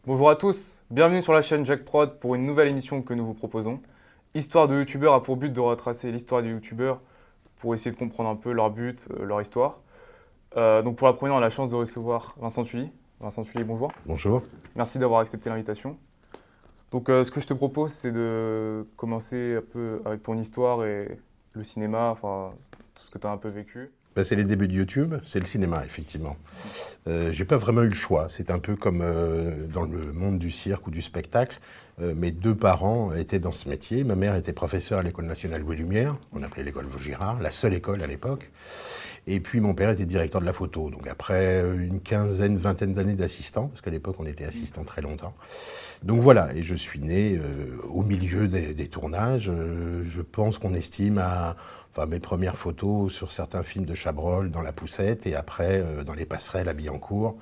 Bonjour à tous, bienvenue sur la chaîne Jack Prod pour une nouvelle émission que nous vous proposons. Histoire de youtubeurs a pour but de retracer l'histoire des youtubeurs pour essayer de comprendre un peu leur but, leur histoire. Donc pour la première, on a la chance de recevoir Vincent Tully. Vincent Tully, bonjour. Bonjour. Merci d'avoir accepté l'invitation. Donc ce que je te propose, c'est de commencer un peu avec ton histoire et le cinéma, enfin tout ce que tu as un peu vécu. C'est les débuts de YouTube, c'est le cinéma, effectivement. J'ai pas vraiment eu le choix. C'est un peu comme dans le monde du cirque ou du spectacle. Mes deux parents étaient dans ce métier. Ma mère était professeure à l'École nationale Louis Lumière, qu'on appelait l'école Vaugirard, la seule école à l'époque. Et puis mon père était directeur de la photo. Donc après une quinzaine, vingtaine d'années d'assistant, parce qu'à l'époque on était assistant très longtemps. Donc voilà, et je suis né au milieu des tournages. Je pense qu'on estime à mes premières photos sur certains films de Chabrol dans La Poussette et après dans Les Passerelles à Billancourt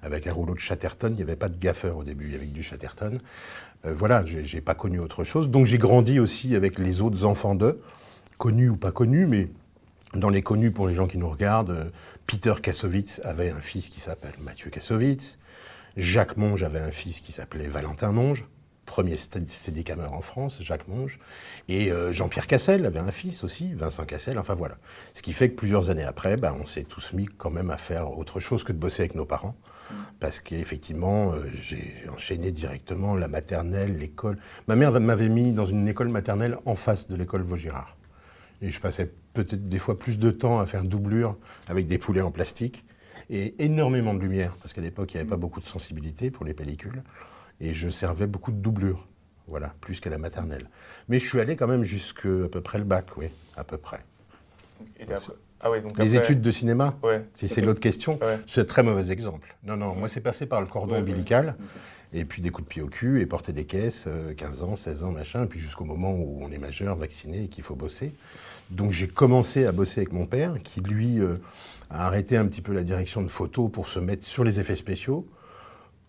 avec un rouleau de Chatterton. Il n'y avait pas de gaffeur au début, il y avait que du Chatterton. Voilà, j'ai pas connu autre chose. Donc j'ai grandi aussi avec les autres enfants d'eux, connus ou pas connus, mais dans les connus pour les gens qui nous regardent, Peter Kassovitz avait un fils qui s'appelle Mathieu Kassovitz. Jacques Monge avait un fils qui s'appelait Valentin Monge. Premier steadicameur en France, Jacques Monge. Et Jean-Pierre Cassel avait un fils aussi, Vincent Cassel, enfin voilà. Ce qui fait que plusieurs années après, on s'est tous mis quand même à faire autre chose que de bosser avec nos parents. Parce qu'effectivement, j'ai enchaîné directement la maternelle, l'école. Ma mère m'avait mis dans une école maternelle en face de l'école Vaugirard. Et je passais peut-être des fois plus de temps à faire doublure avec des poulets en plastique et énormément de lumière, parce qu'à l'époque, il n'y avait pas beaucoup de sensibilité pour les pellicules. Et je servais beaucoup de doublure, voilà, plus qu'à la maternelle. Mais je suis allé quand même jusqu'à à peu près le bac, oui, à peu près. Donc Les après... études de cinéma, Ouais, si c'est l'autre question, ouais. c'est un très mauvais exemple. Non, moi c'est passé par le cordon ombilical, et puis des coups de pied au cul, et porter des caisses, 15 ans, 16 ans, machin, et puis jusqu'au moment où on est majeur, vacciné, et qu'il faut bosser. Donc j'ai commencé à bosser avec mon père, qui lui a arrêté un petit peu la direction de photo pour se mettre sur les effets spéciaux.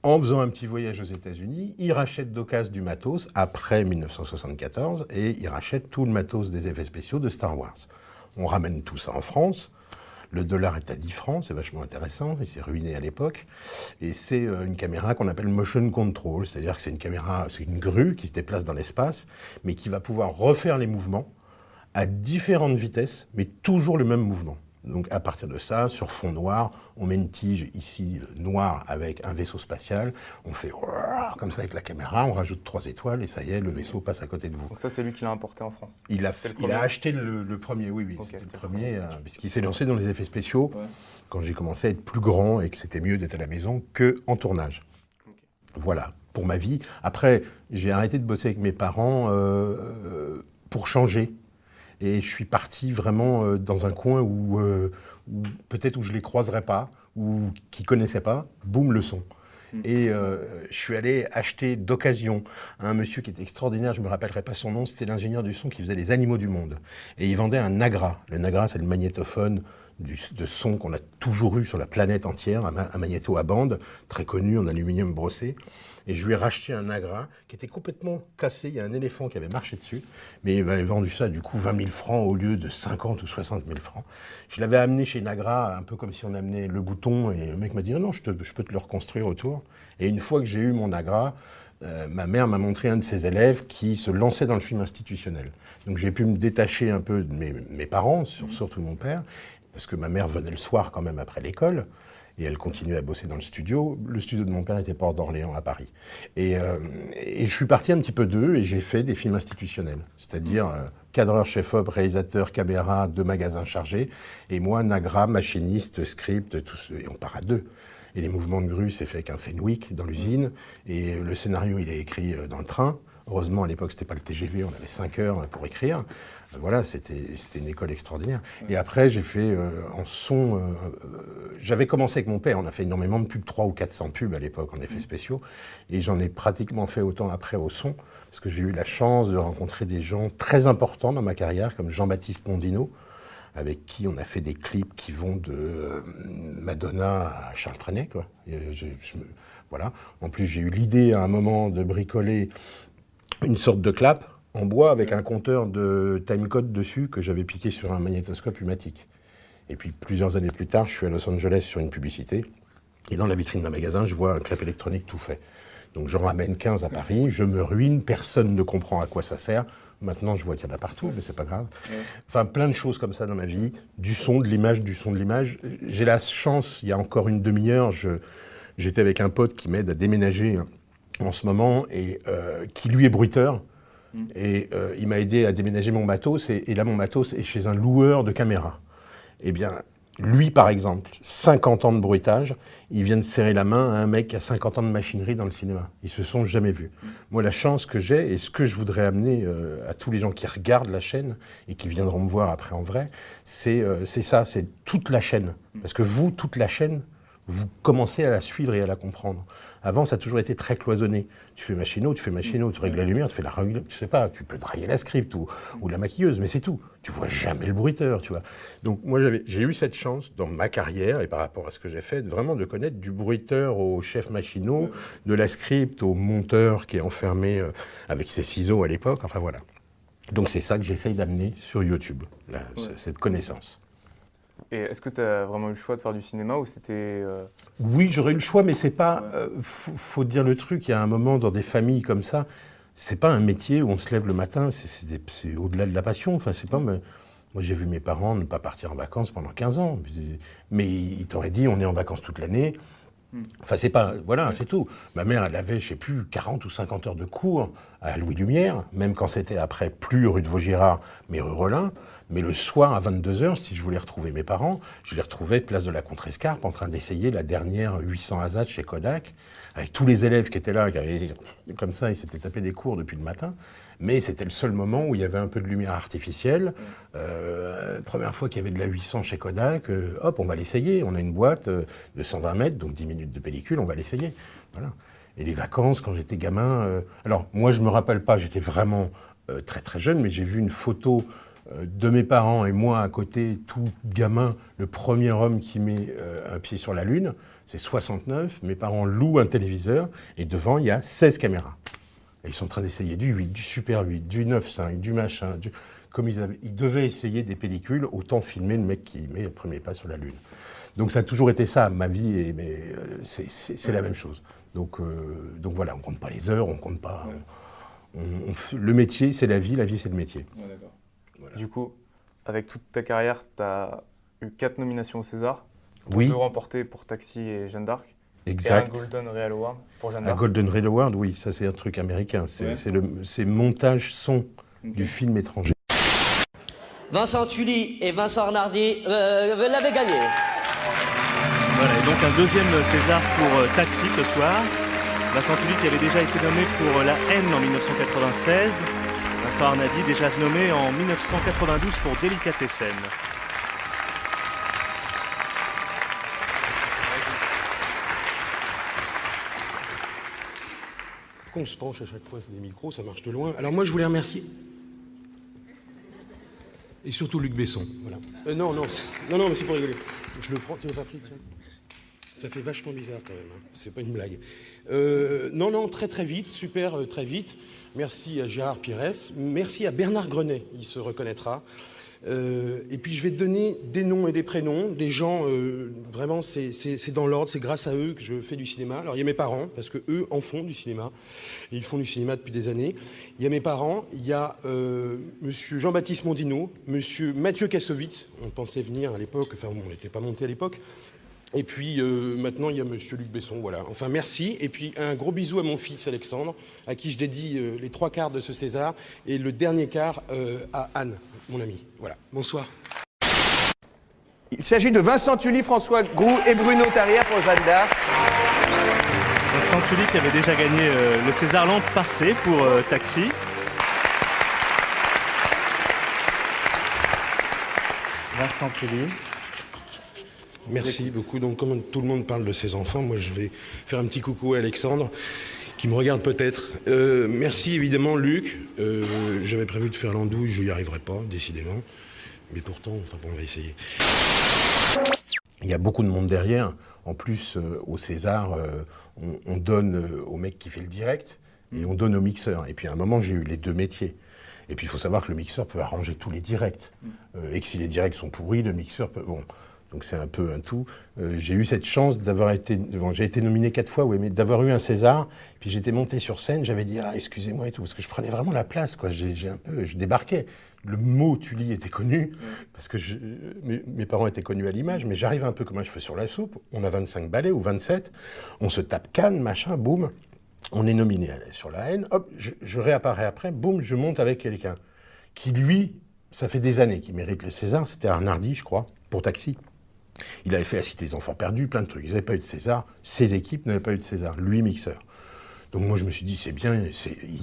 En faisant un petit voyage aux États-Unis, il rachète d'occasion du matos après 1974 et il rachète tout le matos des effets spéciaux de Star Wars. On ramène tout ça en France. Le dollar est à 10 francs, c'est vachement intéressant. Il s'est ruiné à l'époque. Et c'est une caméra qu'on appelle motion control, c'est-à-dire que c'est une caméra, c'est une grue qui se déplace dans l'espace, mais qui va pouvoir refaire les mouvements à différentes vitesses, mais toujours le même mouvement. Donc à partir de ça, sur fond noir, on met une tige ici noire avec un vaisseau spatial, on fait comme ça avec la caméra, on rajoute 3 étoiles et ça y est, le vaisseau passe à côté de vous. Donc ça, c'est lui qui l'a importé en France. Il a acheté le premier, oui, Okay, c'était le premier, puisqu'il s'est lancé dans les effets spéciaux quand j'ai commencé à être plus grand et que c'était mieux d'être à la maison qu'en tournage. Okay. Voilà, pour ma vie. Après, j'ai arrêté de bosser avec mes parents pour changer. Et je suis parti vraiment dans un coin où peut-être où je ne les croiserais pas, ou qui ne connaissaient pas, boum, le son. Et je suis allé acheter d'occasion un monsieur qui était extraordinaire, je ne me rappellerai pas son nom, c'était l'ingénieur du son qui faisait les animaux du monde. Et il vendait un Nagra. Le Nagra, c'est le magnétophone de son qu'on a toujours eu sur la planète entière, un magnéto à bande, très connu en aluminium brossé. Et je lui ai racheté un Nagra qui était complètement cassé. Il y a un éléphant qui avait marché dessus. Mais il m'avait vendu ça, du coup, 20 000 francs au lieu de 50 ou 60 000 francs. Je l'avais amené chez Nagra, un peu comme si on amenait le bouton. Et le mec m'a dit, non, je peux te le reconstruire autour. Et une fois que j'ai eu mon Nagra, ma mère m'a montré un de ses élèves qui se lançait dans le film institutionnel. Donc j'ai pu me détacher un peu de mes parents, surtout mon père, parce que ma mère venait le soir quand même après l'école. Et elle continuait à bosser dans le studio. Le studio de mon père était Port d'Orléans, à Paris. Et je suis parti un petit peu d'eux et j'ai fait des films institutionnels. C'est-à-dire cadreur, chef-op, réalisateur, caméra, 2 magasins chargés. Et moi, Nagra, machiniste, script, tout ce... et on part à 2. Et les mouvements de grue, c'est fait avec un Fenwick dans l'usine. Et le scénario, il est écrit dans le train. Heureusement, à l'époque, c'était pas le TGV, on avait 5 heures pour écrire. Voilà, c'était une école extraordinaire. Et après, j'ai fait en son... j'avais commencé avec mon père, on a fait énormément de pubs, 300 ou 400 pubs à l'époque en effets spéciaux. Et j'en ai pratiquement fait autant après au son, parce que j'ai eu la chance de rencontrer des gens très importants dans ma carrière, comme Jean-Baptiste Mondino, avec qui on a fait des clips qui vont de Madonna à Charles Trenet, quoi. Voilà. En plus, j'ai eu l'idée à un moment de bricoler une sorte de clap en bois avec un compteur de timecode dessus que j'avais piqué sur un magnétoscope pneumatique. Et puis plusieurs années plus tard, je suis à Los Angeles sur une publicité et dans la vitrine d'un magasin, je vois un clap électronique tout fait. Donc j'en ramène 15 à Paris, je me ruine, personne ne comprend à quoi ça sert. Maintenant, je vois qu'il y en a partout, mais c'est pas grave. Enfin, plein de choses comme ça dans ma vie. Du son, de l'image, du son, de l'image. J'ai la chance, il y a encore une demi-heure, j'étais avec un pote qui m'aide à déménager en ce moment et qui, lui, est bruiteur. Et il m'a aidé à déménager mon matos. Et là, mon matos est chez un loueur de caméras. Eh bien, lui, par exemple, 50 ans de bruitage, il vient de serrer la main à un mec qui a 50 ans de machinerie dans le cinéma. Ils se sont jamais vus. Moi, la chance que j'ai, et ce que je voudrais amener à tous les gens qui regardent la chaîne et qui viendront me voir après en vrai, c'est ça, c'est toute la chaîne. Parce que vous, toute la chaîne, vous commencez à la suivre et à la comprendre. Avant, ça a toujours été très cloisonné. Tu fais machinot, tu règles la lumière, tu fais la règle, tu sais pas, tu peux draguer la script ou la maquilleuse, mais c'est tout. Tu vois jamais le bruiteur, tu vois. Donc moi, j'ai eu cette chance dans ma carrière et par rapport à ce que j'ai fait, vraiment de connaître du bruiteur au chef machinot, de la script au monteur qui est enfermé avec ses ciseaux à l'époque, enfin voilà. Donc c'est ça que j'essaye d'amener sur YouTube, cette connaissance. Et est-ce que tu as vraiment eu le choix de faire du cinéma ou c'était... Oui, j'aurais eu le choix, mais c'est pas... faut dire le truc, il y a un moment dans des familles comme ça, c'est pas un métier où on se lève le matin, c'est au-delà de la passion. Enfin, c'est pas... Moi, j'ai vu mes parents ne pas partir en vacances pendant 15 ans. Mais ils t'auraient dit, on est en vacances toute l'année. Enfin, c'est pas... Voilà, c'est tout. Ma mère, elle avait, je sais plus, 40 ou 50 heures de cours à Louis Lumière, même quand c'était après, plus rue de Vaugirard, mais rue Rollin. Mais le soir, à 22h, si je voulais retrouver mes parents, je les retrouvais place de la Contrescarpe en train d'essayer la dernière 800 ASAT chez Kodak, avec tous les élèves qui étaient là, qui avaient, comme ça, ils s'étaient tapés des cours depuis le matin. Mais c'était le seul moment où il y avait un peu de lumière artificielle. Première fois qu'il y avait de la 800 chez Kodak, hop, on va l'essayer. On a une boîte de 120 mètres, donc 10 minutes de pellicule, on va l'essayer. Voilà. Et les vacances, quand j'étais gamin... Alors, moi, je me rappelle pas, j'étais vraiment très très jeune, mais j'ai vu une photo de mes parents et moi à côté, tout gamin, le premier homme qui met un pied sur la Lune, c'est 69, mes parents louent un téléviseur et devant il y a 16 caméras. Et ils sont en train d'essayer du 8, du Super 8, du 9.5, du machin, comme ils devaient essayer des pellicules, autant filmer le mec qui met le premier pas sur la Lune. Donc ça a toujours été ça, ma vie, c'est la même chose. Donc voilà, on compte pas les heures, on compte pas... le métier, c'est la vie c'est le métier. Ouais, d'accord. Voilà. Du coup, avec toute ta carrière, tu as eu 4 nominations au César, oui. 2 remportées pour Taxi et Jeanne d'Arc, exact. Et un Golden Real Award pour Jeanne d'Arc. Un Golden Real Award, oui, ça c'est un truc américain, c'est montage son du film étranger. Vincent Tully et Vincent Arnardi l'avaient gagné. Voilà, et donc un deuxième César pour Taxi ce soir. Vincent Tully qui avait déjà été nommé pour La Haine en 1996. Vincent Arnardi déjà nommé en 1992 pour Délicatessen. Pourquoi on se penche à chaque fois, c'est des micros, ça marche de loin. Alors moi je voulais remercier. Et surtout Luc Besson, voilà. Non, mais c'est pour rigoler. Je le prends, tu l'as pas pris, tiens. Ça fait vachement bizarre quand même, hein. C'est pas une blague. Non, très vite, super, très vite. Merci à Gérard Pires, merci à Bernard Grenet, il se reconnaîtra. Et puis je vais te donner des noms et des prénoms, des gens, vraiment c'est dans l'ordre, c'est grâce à eux que je fais du cinéma. Alors il y a mes parents, parce que eux en font du cinéma, et ils font du cinéma depuis des années. Il y a mes parents, il y a monsieur Jean-Baptiste Mondino, monsieur Mathieu Kassovitz, on pensait venir à l'époque, enfin on n'était pas monté à l'époque. Et puis maintenant il y a monsieur Luc Besson, voilà. Enfin merci, et puis un gros bisou à mon fils Alexandre, à qui je dédie les 3 quarts de ce César, et le dernier quart à Anne, mon ami. Voilà, bonsoir. Il s'agit de Vincent Tully, François Groult et Bruno Tarière pour Jeanne d'Arc. Vincent Tully qui avait déjà gagné le César l'an passé pour Taxi. Vincent Tully. Merci beaucoup. Donc, comme tout le monde parle de ses enfants, moi je vais faire un petit coucou à Alexandre, qui me regarde peut-être. Merci évidemment Luc. J'avais prévu de faire l'andouille, je n'y arriverai pas, décidément. Mais pourtant, enfin bon, on va essayer. Il y a beaucoup de monde derrière. En plus, au César, on donne au mec qui fait le direct et on donne au mixeur. Et puis à un moment, j'ai eu les 2 métiers. Et puis il faut savoir que le mixeur peut arranger tous les directs. Et que si les directs sont pourris, le mixeur peut... Bon. Donc c'est un peu un tout. J'ai eu cette chance d'avoir été... Bon, j'ai été nominé 4 fois, oui, mais d'avoir eu un César. Puis j'étais monté sur scène, j'avais dit « Ah, excusez-moi et tout », parce que je prenais vraiment la place, quoi. Je débarquais. Le mot Tully était connu, parce que mes parents étaient connus à l'image, mais j'arrive un peu comme un cheveu sur la soupe. On a 25 ballets ou 27, on se tape Cannes, machin, boum. On est nominé sur la haine, hop, je réapparais après, boum, je monte avec quelqu'un qui, lui, ça fait des années qu'il mérite le César. C'était Arnardi, je crois, pour Taxi. Il avait fait La Cité des Enfants Perdus, plein de trucs. Ils n'avaient pas eu de César. Ses équipes n'avaient pas eu de César. Lui, mixeur. Donc moi, je me suis dit, c'est bien,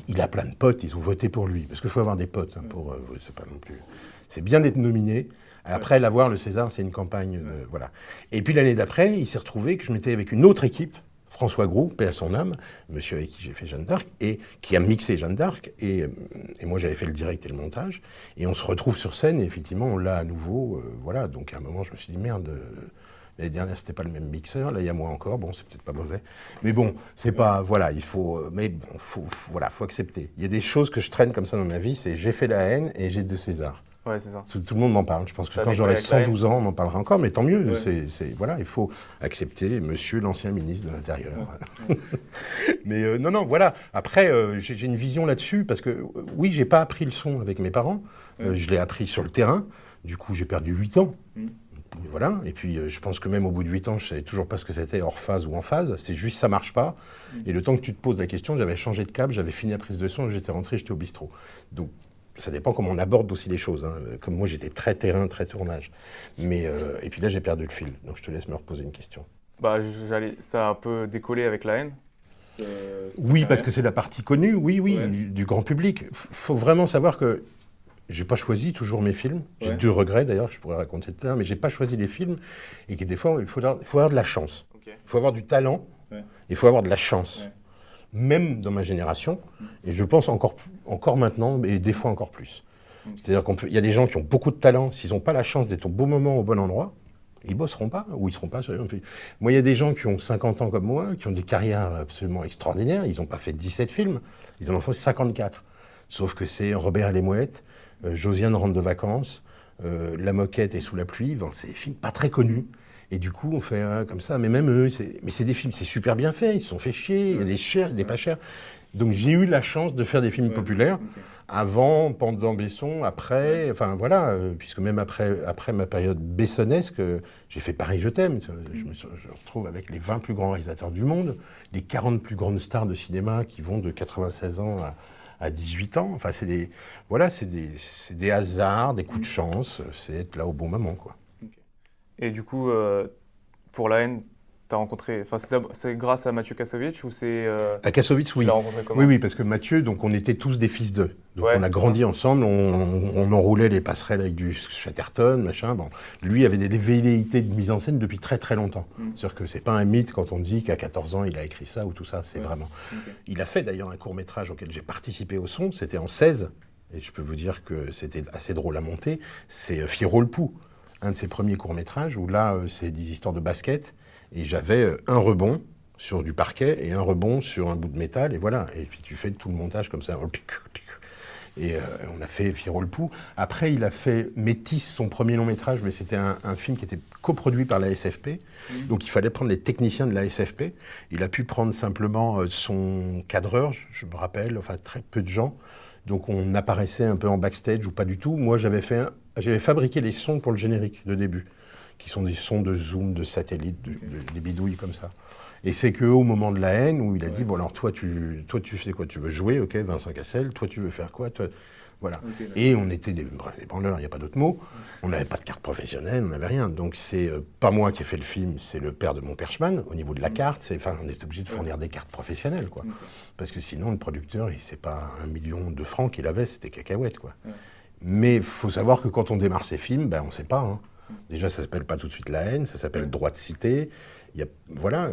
il a plein de potes, ils ont voté pour lui. Parce qu'il faut avoir des potes, hein, c'est pas non plus... C'est bien d'être nominé. Après, l'avoir, le César, c'est une campagne, voilà. Et puis l'année d'après, il s'est retrouvé que je m'étais avec une autre équipe, François Groux, paix à son âme, monsieur avec qui j'ai fait Jeanne d'Arc, et qui a mixé Jeanne d'Arc, et moi j'avais fait le direct et le montage, et on se retrouve sur scène, et effectivement on l'a à nouveau, voilà, donc à un moment je me suis dit merde, l'année dernière c'était pas le même mixeur, là il y a moi encore, bon c'est peut-être pas mauvais, mais bon, c'est pas, voilà, il faut, mais bon, voilà, faut accepter. Il y a des choses que je traîne comme ça dans ma vie, c'est j'ai fait la haine et j'ai 2 Césars. Ouais, c'est ça. Tout le monde m'en parle. Je pense que Ça quand j'aurai avec la haine. 112 ans, on m'en parlera encore, mais tant mieux. Ouais. Voilà, il faut accepter monsieur l'ancien ministre de l'Intérieur. Ouais. Mais non, voilà. Après, j'ai une vision là-dessus, parce que oui, j'ai pas appris le son avec mes parents. Je l'ai appris sur le terrain. Du coup, j'ai perdu 8 ans. Voilà. Et puis, je pense que même au bout de 8 ans, je savais toujours pas ce que c'était hors phase ou en phase. C'est juste, ça marche pas. Et le temps que tu te poses la question, j'avais changé de câble, j'avais fini la prise de son, j'étais rentré, j'étais au bistrot. Donc, ça dépend comment on aborde aussi les choses. Hein. Comme moi, j'étais très terrain, très tournage. Mais, et puis là, j'ai perdu le fil. Donc, je te laisse me reposer une question. Bah, ça a un peu décollé avec la haine. Oui, parce que c'est la partie connue, oui, Ouais. du grand public. Faut vraiment savoir que j'ai pas choisi toujours mes films. J'ai 2 regrets, d'ailleurs, que je pourrais raconter tout à l'heure, mais j'ai pas choisi les films. Et que des fois, il faut avoir de la chance. Ok. Il faut avoir du talent. Ouais. Il faut avoir de la chance. Ouais. Même dans ma génération, et je pense encore maintenant, et des fois encore plus. C'est-à-dire qu'il y a des gens qui ont beaucoup de talent, s'ils n'ont pas la chance d'être au bon moment, au bon endroit, ils bosseront pas, ou ils seront pas. Moi, il y a des gens qui ont 50 ans comme moi, qui ont des carrières absolument extraordinaires, ils n'ont pas fait 17 films, ils en ont fait 54. Sauf que c'est Robert et les Mouettes, Josiane rentre de vacances, La Moquette et Sous la pluie, ben, c'est des films pas très connus. Et du coup, on fait comme ça. Mais même eux, c'est des films, c'est super bien fait. Ils se sont fait chier. Il y a des chers, des pas chers. Donc j'ai eu la chance de faire des films populaires. Avant, pendant Besson, après. Enfin voilà, puisque même après ma période bessonnesque, j'ai fait Paris, je t'aime. Je me retrouve avec les 20 plus grands réalisateurs du monde, les 40 plus grandes stars de cinéma qui vont de 96 ans à 18 ans. Enfin, c'est des hasards, des coups de chance. C'est être là au bon moment, quoi. Et du coup, pour la haine, t'as rencontré... Enfin, c'est grâce à Mathieu Kassovitz ou c'est... À Kassovitz, oui. Tu l'as rencontré comment ? Oui, parce que Mathieu, donc on était tous des fils d'eux. Donc Ouais, on a c'est grandi ensemble, on enroulait les passerelles avec du Chatterton, machin. Bon, lui avait des velléités de mise en scène depuis très très longtemps. C'est-à-dire que c'est pas un mythe quand on dit qu'à 14 ans il a écrit ça ou tout ça, c'est vraiment. Okay. Il a fait d'ailleurs un court-métrage auquel j'ai participé au son, c'était en 16, et je peux vous dire que c'était assez drôle à monter, c'est Fierro le Pou, un de ses premiers courts-métrages, où là c'est des histoires de basket, et j'avais un rebond sur du parquet et un rebond sur un bout de métal, et voilà. Et puis tu fais tout le montage comme ça. Et on a fait Fierro le Pou. Après, il a fait Métis, son premier long métrage, mais c'était un film qui était coproduit par la SFP. Donc il fallait prendre les techniciens de la SFP. Il a pu prendre simplement son cadreur, je me rappelle, enfin très peu de gens. Donc on apparaissait un peu en backstage ou pas du tout. Moi, j'avais fabriqué les sons pour le générique de début, qui sont des sons de zoom, de satellite, des bidouilles comme ça. Et c'est qu'au moment de la haine, où il a dit, bon alors toi tu sais quoi, tu veux jouer, ok, Vincent Cassel, toi tu veux faire quoi, toi... Voilà. Okay, et on était des branleurs, il n'y a pas d'autre mot. On n'avait pas de carte professionnelle, on n'avait rien. Donc c'est pas moi qui ai fait le film, c'est le père de mon perchman, au niveau de la carte. On est obligé de fournir des cartes professionnelles, quoi. Parce que sinon, le producteur, c'est pas 1 million de francs qu'il avait, c'était cacahuète, quoi. Mais il faut savoir que quand on démarre ces films, ben, on ne sait pas. Hein. Déjà, ça ne s'appelle pas tout de suite La haine, ça s'appelle Droit de cité. Voilà.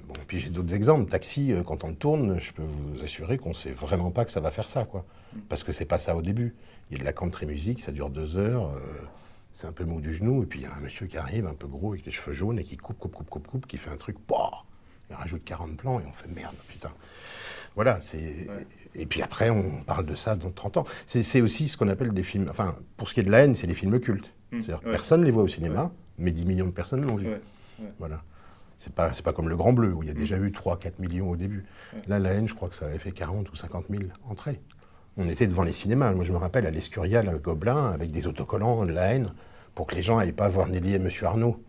Bon, puis j'ai d'autres exemples. Taxi, quand on le tourne, je peux vous assurer qu'on ne sait vraiment pas que ça va faire ça, quoi. Parce que c'est pas ça au début. Il y a de la country music, ça dure 2 heures, c'est un peu mou du genou, et puis il y a un monsieur qui arrive, un peu gros, avec les cheveux jaunes, et qui coupe, qui fait un truc, il rajoute 40 plans, et on fait merde, putain. Voilà, et puis après, on parle de ça dans 30 ans. C'est aussi ce qu'on appelle des films... Enfin, pour ce qui est de la haine, c'est des films cultes. C'est-à-dire personne ne les voit au cinéma, mais 10 millions de personnes l'ont vu. Ouais. Voilà. C'est pas comme Le Grand Bleu, où il y a déjà eu 3-4 millions au début. Ouais. Là, La Haine, je crois que ça avait fait 40 ou 50 000 entrées. On était devant les cinémas. Moi, je me rappelle, à l'Escuria, le Gobelin, avec des autocollants de La Haine, pour que les gens n'aillent pas voir Nelly et Monsieur Arnaud.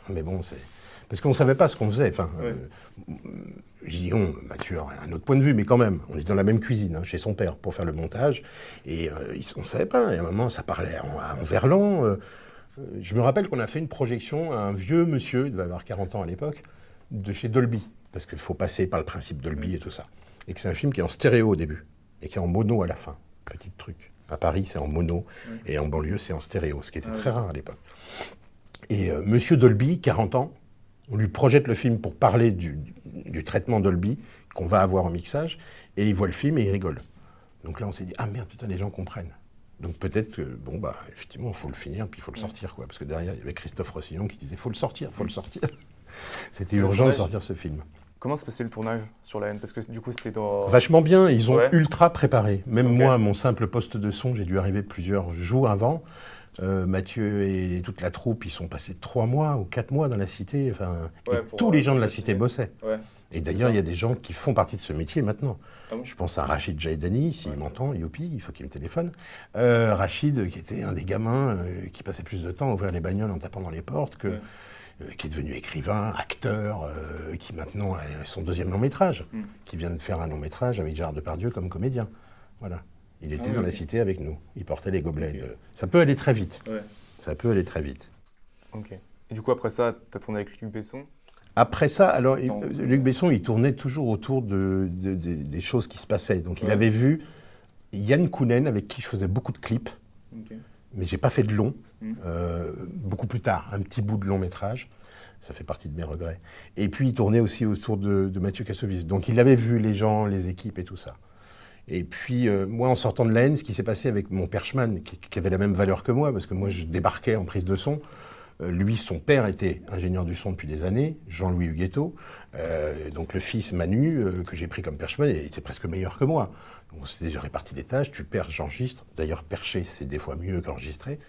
Mais bon, c'est... Parce qu'on ne savait pas ce qu'on faisait. Enfin, je dis on, Mathieu a un autre point de vue, mais quand même, on est dans la même cuisine, chez son père, pour faire le montage. Et on ne savait pas. Et à un moment, ça parlait en verlan. Je me rappelle qu'on a fait une projection à un vieux monsieur, il devait avoir 40 ans à l'époque, de chez Dolby. Parce qu'il faut passer par le principe Dolby et tout ça. Et que c'est un film qui est en stéréo au début, et qui est en mono à la fin. Petit truc. À Paris, c'est en mono, et en banlieue, c'est en stéréo, ce qui était très rare à l'époque. Et monsieur Dolby, 40 ans, on lui projette le film pour parler du traitement Dolby qu'on va avoir au mixage, et il voit le film et il rigole. Donc là, on s'est dit, ah merde, putain, les gens comprennent. Donc peut-être que, bon, bah, effectivement, il faut le finir, puis il faut le sortir, quoi. Parce que derrière, il y avait Christophe Rossillon qui disait, faut le sortir, faut le sortir. C'était urgent de sortir ce film. Comment se passait le tournage sur La Haine? Parce que du coup, c'était dans... Vachement bien, ils ont ultra préparé. Même Ok. moi, mon simple poste de son, j'ai dû arriver plusieurs jours avant. Mathieu et toute la troupe, ils sont passés 3 mois ou 4 mois dans la cité. Enfin, Ouais, et pour, tous les gens de la cité bossaient. Ouais. Et d'ailleurs, il y a des gens qui font partie de ce métier maintenant. Ah bon? Je pense à Rachid Jaïdani, s'il m'entend, youpi, il faut qu'il me téléphone. Rachid, qui était un des gamins qui passait plus de temps à ouvrir les bagnoles en tapant dans les portes, qui est devenu écrivain, acteur, qui maintenant a son 2e long métrage, qui vient de faire un long métrage avec Gérard Depardieu comme comédien. Voilà. Il était dans la cité avec nous. Il portait les gobelets. Ça peut aller très vite. Ouais. Ça peut aller très vite. Ok. Et du coup, après ça, tu as tourné avec Luc Besson? Après ça, alors, Luc Besson, il tournait toujours autour des choses qui se passaient. Donc, il avait vu Yann Kounen, avec qui je faisais beaucoup de clips, mais j'ai pas fait de long. Beaucoup plus tard, un petit bout de long métrage. Ça fait partie de mes regrets. Et puis, il tournait aussi autour de Mathieu Kassovitz. Donc, il avait vu les gens, les équipes et tout ça. Et puis, moi, en sortant de La Haine, ce qui s'est passé avec mon perchman, qui avait la même valeur que moi, parce que moi, je débarquais en prise de son. Lui, son père était ingénieur du son depuis des années, Jean-Louis Huguetto. Donc, le fils Manu, que j'ai pris comme perchman, il était presque meilleur que moi. Donc, on s'était déjà réparti des tâches. Tu perches, j'enregistre. D'ailleurs, percher, c'est des fois mieux qu'enregistrer.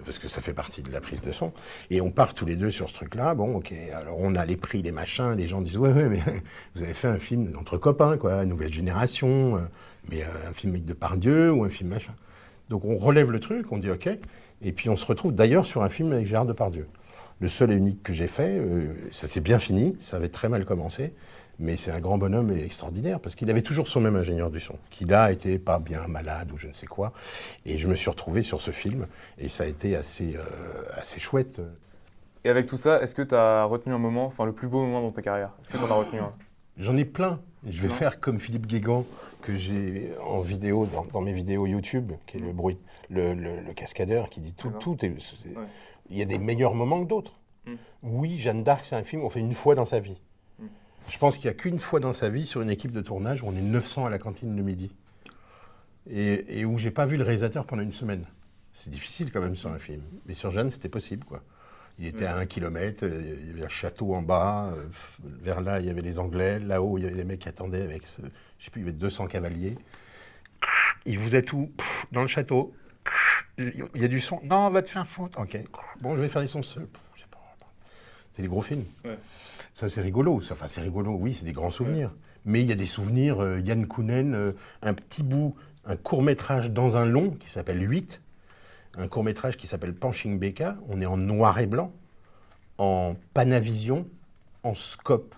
Parce que ça fait partie de la prise de son. Et on part tous les deux sur ce truc-là. Bon, ok, alors on a les prix, les machins, les gens disent « Ouais, mais vous avez fait un film entre copains, quoi, nouvelle génération, mais un film avec Depardieu ou un film machin. » Donc on relève le truc, on dit « Ok », et puis on se retrouve d'ailleurs sur un film avec Gérard Depardieu. Le seul et unique que j'ai fait, ça s'est bien fini, ça avait très mal commencé, mais c'est un grand bonhomme et extraordinaire, parce qu'il avait toujours son même ingénieur du son, qui là était pas bien malade ou je ne sais quoi. Et je me suis retrouvé sur ce film, et ça a été assez chouette. Et avec tout ça, est-ce que tu as retenu un moment, enfin le plus beau moment dans ta carrière? Est-ce que tu en as retenu un? J'en ai plein. Je vais faire comme Philippe Guégan, que j'ai en vidéo, dans mes vidéos YouTube, qui est le cascadeur, qui dit tout est... Il y a des meilleurs moments que d'autres. Oui, Jeanne d'Arc, c'est un film qu'on fait une fois dans sa vie. Je pense qu'il n'y a qu'une fois dans sa vie sur une équipe de tournage où on est 900 à la cantine le midi. Et où j'ai pas vu le réalisateur pendant une semaine. C'est difficile quand même sur un film. Mais sur Jeanne, c'était possible, quoi. Il était à 1 kilomètre, il y avait un château en bas, vers là, il y avait les Anglais, là-haut, il y avait les mecs qui attendaient avec, je sais plus, il y avait 200 cavaliers. Ils faisaient tout dans le château. Il y a du son. Non, va te faire foutre. Ok. Bon, je vais faire des sons seuls. C'est des gros films. Ouais. Ça, c'est rigolo. Enfin, c'est rigolo, oui, c'est des grands souvenirs. Ouais. Mais il y a des souvenirs, Yann Kounen, un petit bout, un court-métrage dans un long qui s'appelle 8. Un court-métrage qui s'appelle Panching Beka. On est en noir et blanc, en Panavision, en scope.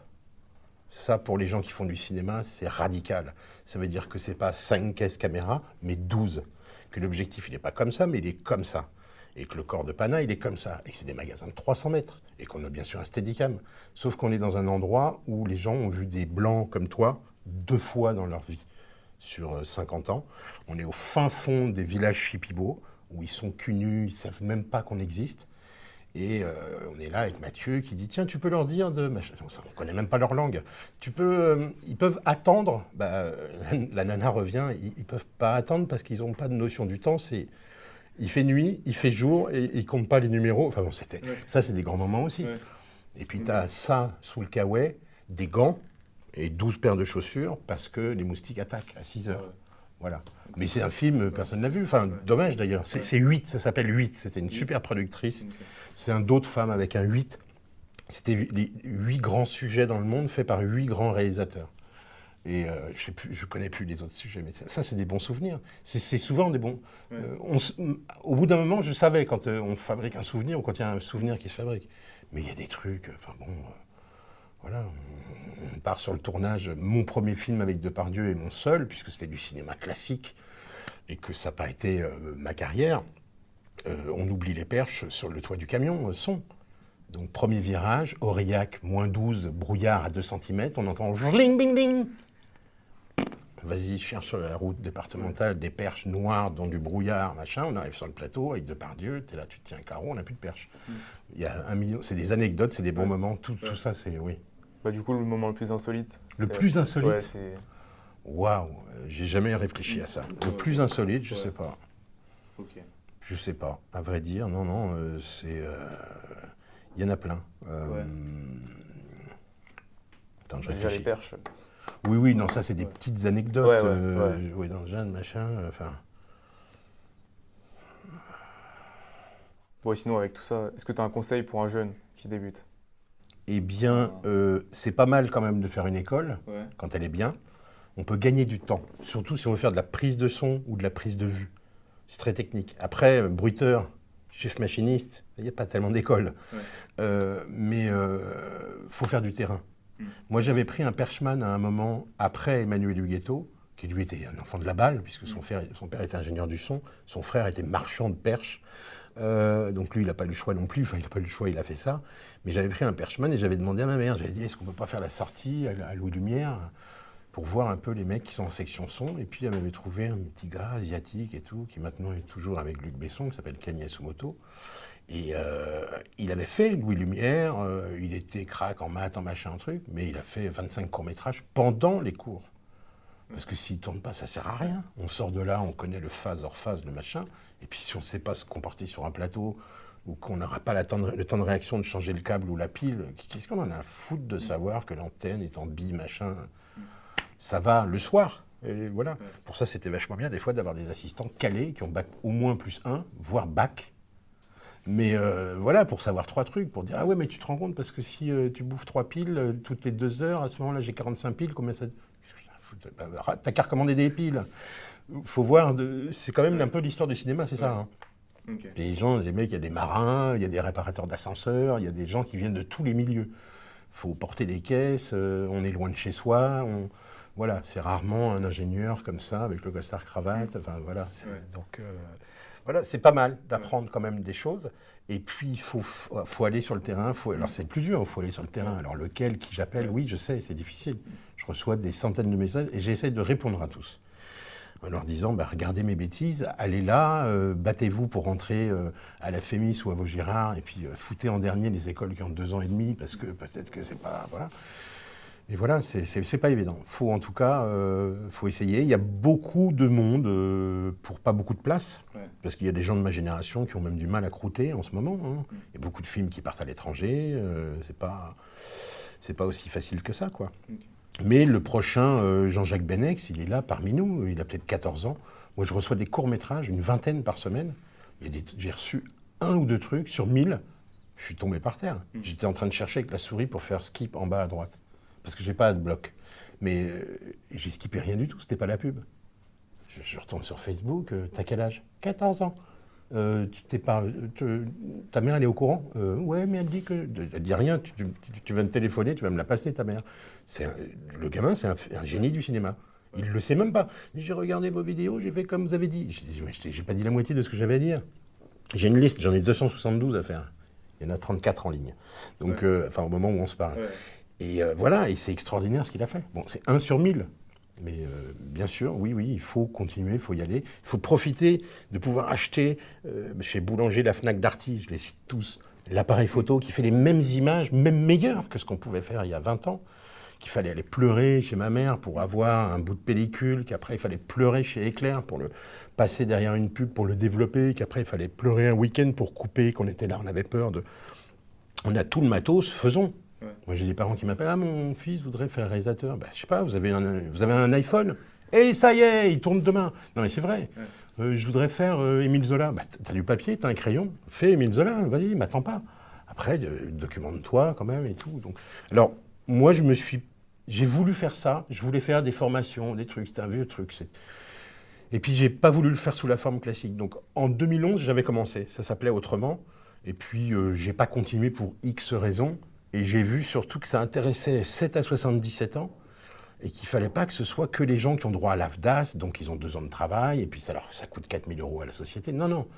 Ça, pour les gens qui font du cinéma, c'est radical. Ça veut dire que c'est pas 5 caisses caméra, mais 12. Que l'objectif, il n'est pas comme ça, mais il est comme ça. Et que le corps de Pana, il est comme ça. Et que c'est des magasins de 300 mètres. Et qu'on a bien sûr un Steadicam. Sauf qu'on est dans un endroit où les gens ont vu des blancs comme toi 2 fois dans leur vie. Sur 50 ans. On est au fin fond des villages Shipibo, où ils sont cul nus, ils ne savent même pas qu'on existe. Et on est là avec Mathieu qui dit « Tiens, tu peux leur dire de... » On ne connaît même pas leur langue. Ils peuvent attendre. La nana revient, ils ne peuvent pas attendre parce qu'ils n'ont pas de notion du temps. Il fait nuit, il fait jour, et ils ne comptent pas les numéros. Enfin bon, ça, c'est des grands moments aussi. Ouais. Et puis tu as ça sous le kawaii, des gants et 12 paires de chaussures parce que les moustiques attaquent à 6 heures. Voilà. Mais c'est un film, personne ne l'a vu. Enfin, dommage d'ailleurs. C'est 8, ça s'appelle 8. C'était une super productrice. C'est un dos de femme avec un 8. C'était les 8 grands sujets dans le monde faits par 8 grands réalisateurs. Et je connais plus les autres sujets, mais ça c'est des bons souvenirs. C'est souvent des bons... au bout d'un moment, je savais quand on fabrique un souvenir ou quand il y a un souvenir qui se fabrique. Mais il y a des trucs... voilà, on part sur le tournage. Mon premier film avec Depardieu est mon seul, puisque c'était du cinéma classique et que ça n'a pas été ma carrière. On oublie les perches sur le toit du camion, son. Donc premier virage, Aurillac, -12, brouillard à 2 cm, on entend vling, bing, ding. Vas-y, cherche sur la route départementale des perches noires dans du brouillard, machin. On arrive sur le plateau avec Depardieu, t'es là, tu te tiens un carreau, on n'a plus de perches. Il y a 1 million, c'est des anecdotes, c'est des bons moments, tout ça, c'est, oui. Bah, du coup, le moment le plus insolite. Le plus insolite Ouais, c'est... Waouh, j'ai jamais réfléchi à ça. Le plus insolite, je sais pas. Ok. Je sais pas, à vrai dire, non, c'est... Il y en a plein. Attends, je Déjà les réfléchis. perches. Oui, non, ça c'est des petites anecdotes. Ouais. Jouer dans le jeune, machin, enfin... Bon, et sinon, avec tout ça, est-ce que tu as un conseil pour un jeune qui débute? Eh bien, c'est pas mal quand même de faire une école, quand elle est bien. On peut gagner du temps, surtout si on veut faire de la prise de son ou de la prise de vue. C'est très technique. Après, bruiteur, chef machiniste, il n'y a pas tellement d'école. Mais faut faire du terrain. Moi, j'avais pris un perchman à un moment après Emmanuel Huguetto, qui lui était un enfant de la balle, puisque son père était ingénieur du son, son frère était marchand de perches. Donc lui, il n'a pas eu le choix non plus, enfin il n'a pas eu le choix, il a fait ça. Mais j'avais pris un perchman et j'avais demandé à ma mère, j'avais dit, est-ce qu'on ne peut pas faire la sortie à Louis Lumière pour voir un peu les mecs qui sont en section son. Et puis elle m'avait trouvé un petit gars asiatique et tout, qui maintenant est toujours avec Luc Besson, qui s'appelle Kanye Sumoto. Et il avait fait Louis Lumière, il était crack en maths, en machin, en truc, mais il a fait 25 courts-métrages pendant les cours. Parce que s'il ne tourne pas, ça ne sert à rien. On sort de là, on connaît le phase, hors phase, le machin. Et puis si on ne sait pas se comporter sur un plateau, ou qu'on n'aura pas le temps de réaction de changer le câble ou la pile, qu'est-ce qu'on en a à foutre de savoir que l'antenne est en bi, machin? Ça va le soir. Et voilà. Pour ça, c'était vachement bien, des fois, d'avoir des assistants calés qui ont bac au moins +1, voire bac. Mais voilà, pour savoir 3 trucs, pour dire, ah ouais, mais tu te rends compte, parce que si tu bouffes 3 piles toutes les 2 heures, à ce moment-là, j'ai 45 piles, combien ça... T'as qu'à recommander des piles. Faut voir, c'est quand même un peu l'histoire du cinéma, c'est ça. Hein. Okay. Les gens, les mecs, il y a des marins, il y a des réparateurs d'ascenseurs, il y a des gens qui viennent de tous les milieux. Il faut porter des caisses, on est loin de chez soi. Voilà, c'est rarement un ingénieur comme ça, avec le costard cravate. Enfin, voilà. Donc, voilà, c'est pas mal d'apprendre quand même des choses. Et puis, il faut aller sur le terrain. Alors, c'est plus dur, il faut aller sur le terrain. Alors, lequel, qui j'appelle, oui, je sais, c'est difficile. Je reçois des centaines de messages et j'essaie de répondre à tous. En leur disant, regardez mes bêtises, allez là, battez-vous pour rentrer à la Fémis ou à Vaugirard, et puis foutez en dernier les écoles qui ont 2 ans et demi, parce que peut-être que c'est pas... Voilà. Et voilà, c'est pas évident. Faut en tout cas, faut essayer. Il y a beaucoup de monde pour pas beaucoup de place, parce qu'il y a des gens de ma génération qui ont même du mal à croûter en ce moment. Hein. Il y a beaucoup de films qui partent à l'étranger, c'est pas aussi facile que ça, quoi. Mais le prochain, Jean-Jacques Benex, il est là parmi nous, il a peut-être 14 ans. Moi, je reçois des courts-métrages, une vingtaine par semaine. J'ai reçu 1 ou 2 trucs sur 1000. Je suis tombé par terre. J'étais en train de chercher avec la souris pour faire skip en bas à droite. Parce que j'ai pas de-bloc. Mais j'ai skippé rien du tout, c'était pas la pub. Je retourne sur Facebook, t'as quel âge? 14 ans. Ta mère, elle est au courant? Ouais, mais elle dit que... Elle dit rien, tu vas me téléphoner, tu vas me la passer, ta mère. Le gamin, c'est un génie du cinéma. Il le sait même pas. J'ai regardé vos vidéos, j'ai fait comme vous avez dit. J'ai pas dit la moitié de ce que j'avais à dire. J'ai une liste, j'en ai 272 à faire. Il y en a 34 en ligne. Donc, au moment où on se parle. Et voilà, et c'est extraordinaire ce qu'il a fait. Bon, c'est 1 sur 1000. Mais bien sûr, oui, il faut continuer, il faut y aller. Il faut profiter de pouvoir acheter chez Boulanger, la Fnac Darty, je les cite tous, l'appareil photo qui fait les mêmes images, même meilleures que ce qu'on pouvait faire il y a 20 ans. Qu'il fallait aller pleurer chez ma mère pour avoir un bout de pellicule, qu'après il fallait pleurer chez Éclair pour le passer derrière une pub pour le développer, qu'après il fallait pleurer un week-end pour couper, qu'on était là, on avait peur de... On a tout le matos, faisons. Moi, j'ai des parents qui m'appellent « Ah, mon fils voudrait faire réalisateur. » Je sais pas, vous avez un iPhone, Et ça y est, il tourne demain. Non mais c'est vrai. Je voudrais faire Émile Zola. Bah, t'as du papier, t'as un crayon, fais Émile Zola, vas-y, m'attends pas. Après, documente-toi quand même et tout. Donc, alors, moi, j'ai voulu faire ça, je voulais faire des formations, des trucs, c'était un vieux truc. Et puis, j'ai pas voulu le faire sous la forme classique. Donc, en 2011, j'avais commencé, ça s'appelait Autrement. Et puis, j'ai pas continué pour X raisons. Et j'ai vu surtout que ça intéressait 7 à 77 ans. Et qu'il ne fallait pas que ce soit que les gens qui ont droit à l'AFDAS, donc ils ont 2 ans de travail, et puis ça coûte 4 000 € à la société. Non, non.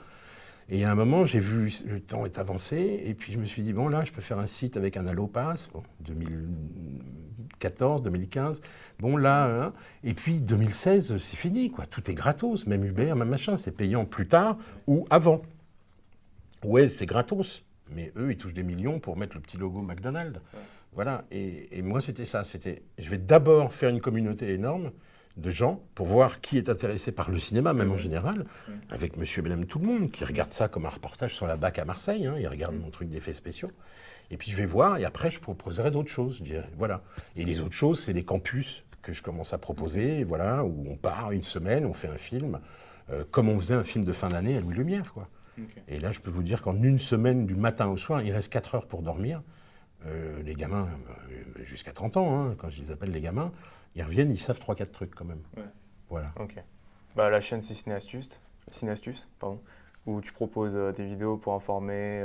Et à un moment, j'ai vu le temps est avancé, et puis je me suis dit, bon là, je peux faire un site avec un Allopass, bon, 2014, 2015, bon là, hein. Et puis 2016, c'est fini, quoi. Tout est gratos, même Uber, même machin, c'est payant plus tard ou avant. Ouais, c'est gratos, mais eux, ils touchent des millions pour mettre le petit logo McDonald's. Voilà, et moi c'était ça, je vais d'abord faire une communauté énorme de gens pour voir qui est intéressé par le cinéma, même en général, avec monsieur et madame tout le monde, qui regarde ça comme un reportage sur la BAC à Marseille, hein, ils regardent mon truc d'effets spéciaux, et puis je vais voir, et après je proposerai d'autres choses, je dirais, voilà. Et les autres choses, c'est les campus que je commence à proposer, voilà, où on part une semaine, on fait un film, comme on faisait un film de fin d'année à Louis Lumière, quoi. Okay. Et là, je peux vous dire qu'en une semaine, du matin au soir, il reste 4 heures pour dormir. Les gamins, jusqu'à 30 ans, hein, quand je les appelle les gamins, ils reviennent, ils savent 3-4 trucs quand même. Ouais. Voilà. Ok. Bah, la chaîne Ciné-Astuce, où tu proposes des vidéos pour informer,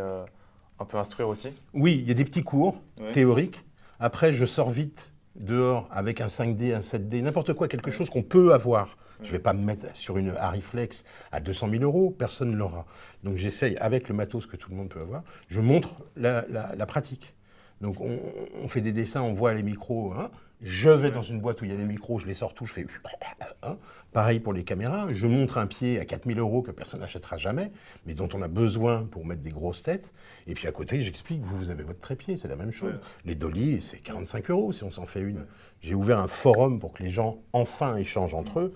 un peu instruire aussi. Oui, il y a des petits cours théoriques. Après, je sors vite dehors avec un 5D, un 7D, n'importe quoi, quelque chose qu'on peut avoir. Je ne vais pas me mettre sur une Hariflex à 200 000 €, personne ne l'aura. Donc j'essaye, avec le matos que tout le monde peut avoir, je montre la pratique. Donc on fait des dessins, on voit les micros. Hein. Je vais dans une boîte où il y a des micros, je les sors tous, je fais... Hein. Pareil pour les caméras, je montre un pied à 4 000 € que personne n'achètera jamais, mais dont on a besoin pour mettre des grosses têtes. Et puis à côté, j'explique, vous avez votre trépied, c'est la même chose. Les dolly, c'est 45 € si on s'en fait une. J'ai ouvert un forum pour que les gens enfin échangent entre eux.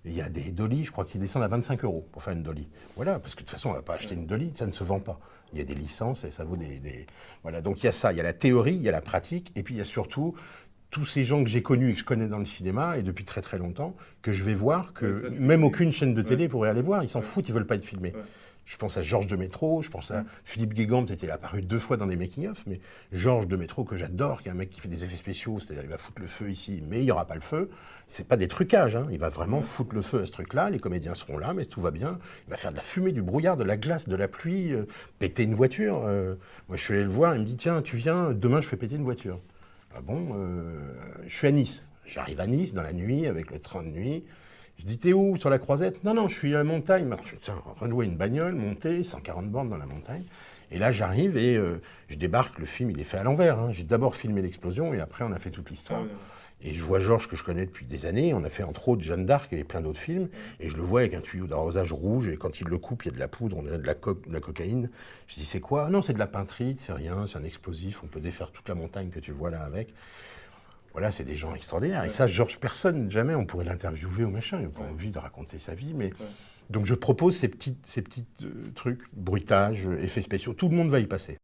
Il y a des dolly, je crois qu'ils descendent à 25 € pour faire une dolly. Voilà, parce que de toute façon, on ne va pas acheter une dolly, ça ne se vend pas. Il y a des licences et ça vaut des... Voilà, donc il y a ça, il y a la théorie, il y a la pratique, et puis il y a surtout tous ces gens que j'ai connus et que je connais dans le cinéma, et depuis très très longtemps, que je vais voir, que même aucune chaîne de télé pourrait aller voir, ils s'en foutent, ils ne veulent pas être filmés. Je pense à Georges de Métro, je pense à Philippe Guégant, qui était apparu 2 fois dans des making-of, mais Georges de Métro, que j'adore, qui est un mec qui fait des effets spéciaux, c'est-à-dire il va foutre le feu ici, mais il n'y aura pas le feu. C'est pas des trucages, hein. Il va vraiment foutre le feu à ce truc-là, les comédiens seront là, mais tout va bien. Il va faire de la fumée, du brouillard, de la glace, de la pluie, péter une voiture. Moi, je suis allé le voir, il me dit, tiens, tu viens, demain je fais péter une voiture. Ah bon, je suis à Nice. J'arrive à Nice dans la nuit, avec le train de nuit. Je dis, t'es où? Sur la Croisette? Non, non, je suis à la montagne. Putain, relouer une bagnole, monter, 140 bornes dans la montagne. Et là, j'arrive et je débarque. Le film, il est fait à l'envers. Hein. J'ai d'abord filmé l'explosion et après, on a fait toute l'histoire. Et je vois Georges, que je connais depuis des années. On a fait entre autres Jeanne d'Arc et plein d'autres films. Et je le vois avec un tuyau d'arrosage rouge. Et quand il le coupe, il y a de la poudre, on a de la cocaïne. Je dis, c'est quoi? Non, c'est de la peintrite, c'est rien, c'est un explosif. On peut défaire toute la montagne que tu vois là avec. Voilà, c'est des gens extraordinaires. Et ça, Georges, personne, jamais on pourrait l'interviewer ou machin. Il n'a pas envie de raconter sa vie. Mais... Donc je propose ces petits trucs, bruitage, effets spéciaux. Tout le monde va y passer.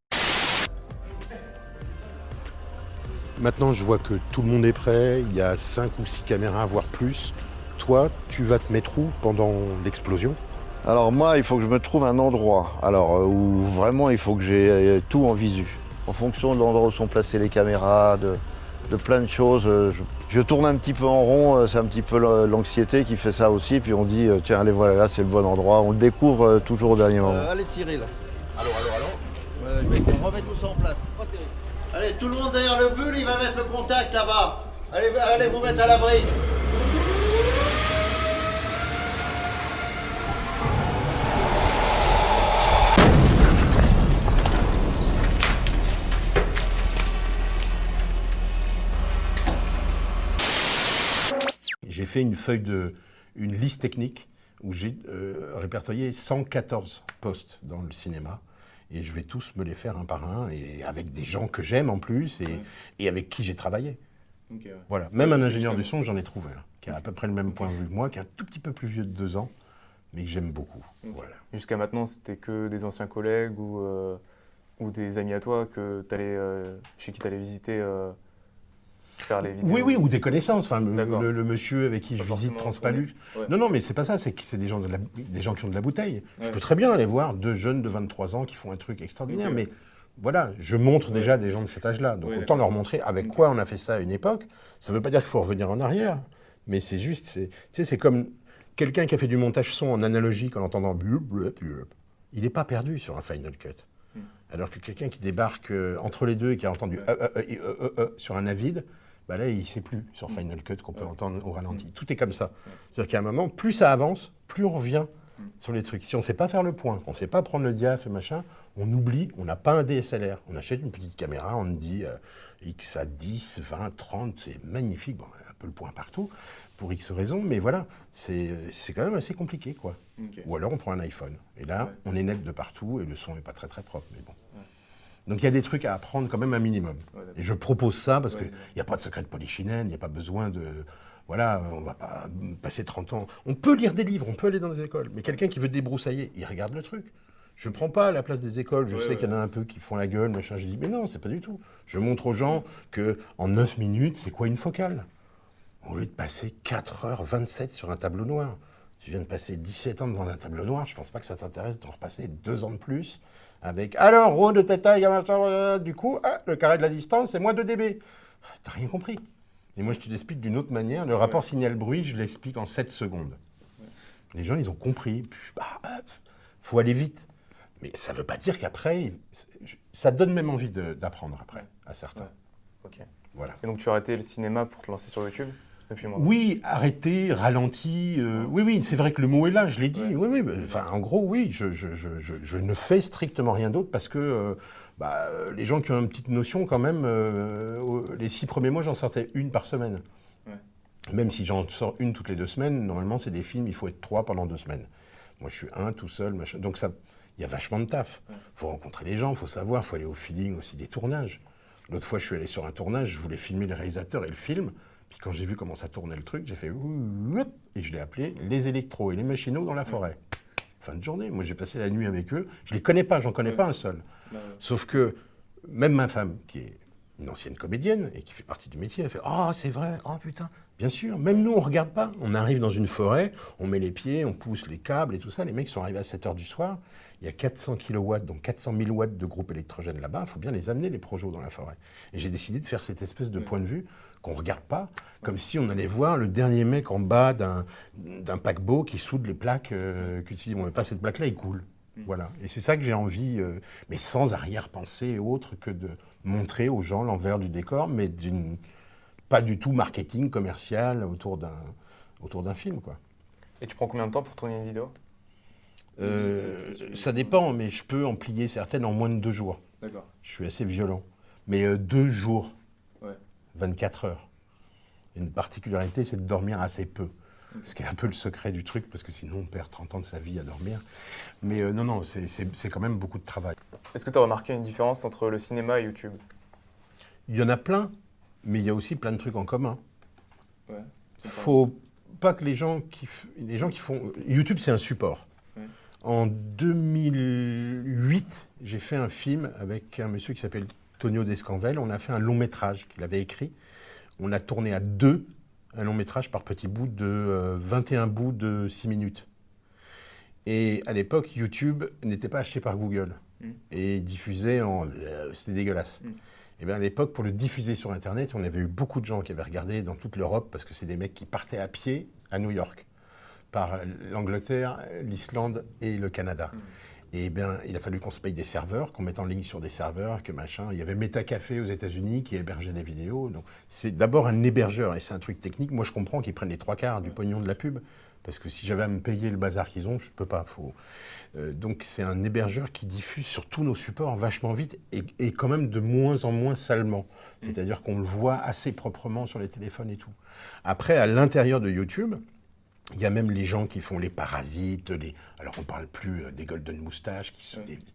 Maintenant, je vois que tout le monde est prêt. Il y a 5 ou 6 caméras, voire plus. Toi, tu vas te mettre où pendant l'explosion? Alors moi, il faut que je me trouve un endroit. Alors où vraiment, il faut que j'ai tout en visu. En fonction de l'endroit où sont placées les caméras, de plein de choses. Je tourne un petit peu en rond, c'est un petit peu l'anxiété qui fait ça aussi. Puis on dit, tiens, allez, voilà, là, c'est le bon endroit. On le découvre toujours au dernier moment. Allez, Cyril. Allô. On remet tout ça en place. Allez, tout le monde derrière le bulle, il va mettre le contact là-bas. Allez vous mettre à l'abri. J'ai fait une liste technique où j'ai répertorié 114 postes dans le cinéma. Et je vais tous me les faire un par un, et avec des gens que j'aime en plus, et avec qui j'ai travaillé. Okay, ouais. Voilà. Même un ingénieur du son, j'en ai trouvé un, qui a à peu près le même point de vue que moi, qui est un tout petit peu plus vieux de 2 ans, mais que j'aime beaucoup. Okay. Voilà. Jusqu'à maintenant, c'était que des anciens collègues ou des amis à toi que chez qui tu allais visiter faire les vidéos. Oui, ou des connaissances. Enfin, D'accord. le monsieur avec qui Pas je visite forcément Transpalux. Ouais. Non, mais c'est pas ça, c'est que c'est des gens, des gens qui ont de la bouteille. Je Ouais. peux très bien aller voir 2 jeunes de 23 ans qui font un truc extraordinaire, Ok. mais voilà, je montre Ouais. déjà des gens de cet âge-là. Donc Ouais, autant d'accord. leur montrer avec Ok. quoi on a fait ça à une époque. Ça ne veut pas dire qu'il faut revenir en arrière, mais c'est juste, tu sais, c'est comme quelqu'un qui a fait du montage son en analogique en entendant blup, blup, blup. Il n'est pas perdu sur un Final Cut. Alors que quelqu'un qui débarque entre les deux et qui a entendu sur un avide, bah là, il ne sait plus sur Final Cut qu'on peut entendre au ralenti. Tout est comme ça. C'est-à-dire qu'à un moment, plus ça avance, plus on revient sur les trucs. Si on ne sait pas faire le point, qu'on ne sait pas prendre le diaph et machin, on oublie, on n'a pas un DSLR. On achète une petite caméra, on dit X à 10, 20, 30, c'est magnifique. Bon, un peu le point partout, pour X raisons, mais voilà, c'est quand même assez compliqué, quoi. Ok. Ou alors on prend un iPhone. Et là, Ouais. on est net de partout et le son n'est pas très très propre, mais bon. Donc il y a des trucs à apprendre quand même un minimum. Ouais, d'accord. Et je propose ça parce Ouais, qu'il n'y a pas de secret de polichinelle, il n'y a pas besoin de... Voilà, on ne va pas passer 30 ans. On peut lire des livres, on peut aller dans des écoles, mais quelqu'un qui veut débroussailler, il regarde le truc. Je ne prends pas la place des écoles, je Ouais, sais qu'il y en a un peu qui font la gueule, machin. Je dis, mais non, c'est pas du tout. Je montre aux gens qu'en 9 minutes, c'est quoi une focale? Au lieu de passer 4h27 sur un tableau noir. Tu viens de passer 17 ans devant un tableau noir, je pense pas que ça t'intéresse d'en repasser 2 ans de plus avec « Alors, rho de tête taille, du coup, le carré de la distance, c'est moins 2 dB. » T'as rien compris. Et moi, je te l'explique d'une autre manière. Le rapport signal-bruit, je l'explique en 7 secondes. Les gens, ils ont compris. Faut aller vite. Mais ça ne veut pas dire qu'après, ça donne même envie d'apprendre après, à certains. Ouais. Ok. Voilà. Et donc tu as arrêté le cinéma pour te lancer sur YouTube depuis moi. Oui, arrêter, ralenti. Oui, c'est vrai que le mot est là, je l'ai dit. Ouais. Oui, enfin, en gros, oui, je ne fais strictement rien d'autre parce que les gens qui ont une petite notion, quand même, les 6 premiers mois, j'en sortais une par semaine. Ouais. Même si j'en sors une toutes les 2 semaines, normalement, c'est des films, il faut être 3 pendant 2 semaines. Moi, je suis un tout seul, machin. Donc, il y a vachement de taf. Il faut rencontrer les gens, il faut savoir, il faut aller au feeling aussi des tournages. L'autre fois, je suis allé sur un tournage, je voulais filmer le réalisateur et le film. Puis quand j'ai vu comment ça tournait le truc, j'ai fait oup, et je l'ai appelé les électros et les machinos dans la forêt. Fin de journée. Moi, j'ai passé la nuit avec eux. Je les connais pas, j'en connais pas un seul. Sauf que même ma femme, qui est une ancienne comédienne et qui fait partie du métier, elle fait « Oh, c'est vrai, oh putain !» Bien sûr, même nous, on regarde pas. On arrive dans une forêt, on met les pieds, on pousse les câbles et tout ça. Les mecs sont arrivés à 7h du soir. Il y a 400 kW, donc 400 000 watts de groupe électrogène là-bas. Il faut bien les amener, les projets dans la forêt. Et j'ai décidé de faire cette espèce de point de vue qu'on ne regarde pas, comme si on allait voir le dernier mec en bas d'un paquebot qui soude les plaques, que si on met pas cette plaque-là, il coule. Voilà. Et c'est ça que j'ai envie, mais sans arrière-pensée autre que de montrer aux gens l'envers du décor, mais pas du tout marketing commercial autour d'un film, quoi. Et tu prends combien de temps pour tourner une vidéo? Ça dépend, mais je peux en plier certaines en moins de 2 jours. D'accord. Je suis assez violent. Mais 2 jours, Ouais. 24 heures. Une particularité, c'est de dormir assez peu. Ce qui est un peu le secret du truc, parce que sinon on perd 30 ans de sa vie à dormir. Mais non, c'est quand même beaucoup de travail. Est-ce que tu as remarqué une différence entre le cinéma et YouTube? Il y en a plein, mais il y a aussi plein de trucs en commun. Ouais. Faut pas que les gens qui font... YouTube, c'est un support. Ouais. En 2008, j'ai fait un film avec un monsieur qui s'appelle Tonio Descanvel. On a fait un long métrage qu'il avait écrit. On a tourné à 2 un long métrage par petits bouts de 21 bouts de 6 minutes. Et à l'époque, YouTube n'était pas acheté par Google et diffusait en... c'était dégueulasse. Et bien à l'époque, pour le diffuser sur Internet, on avait eu beaucoup de gens qui avaient regardé dans toute l'Europe parce que c'est des mecs qui partaient à pied à New York par l'Angleterre, l'Islande et le Canada. Et bien, il a fallu qu'on se paye des serveurs, qu'on mette en ligne sur des serveurs, que machin. Il y avait Metacafé aux États-Unis qui hébergeait des vidéos. Donc, c'est d'abord un hébergeur et c'est un truc technique. Moi, je comprends qu'ils prennent les 3/4 du pognon de la pub. Parce que si j'avais à me payer le bazar qu'ils ont, je ne peux pas. Donc, c'est un hébergeur qui diffuse sur tous nos supports vachement vite et quand même de moins en moins salement. C'est-à-dire qu'on le voit assez proprement sur les téléphones et tout. Après, à l'intérieur de YouTube, il y a même les gens qui font les Parasites, alors on ne parle plus des Golden Moustaches,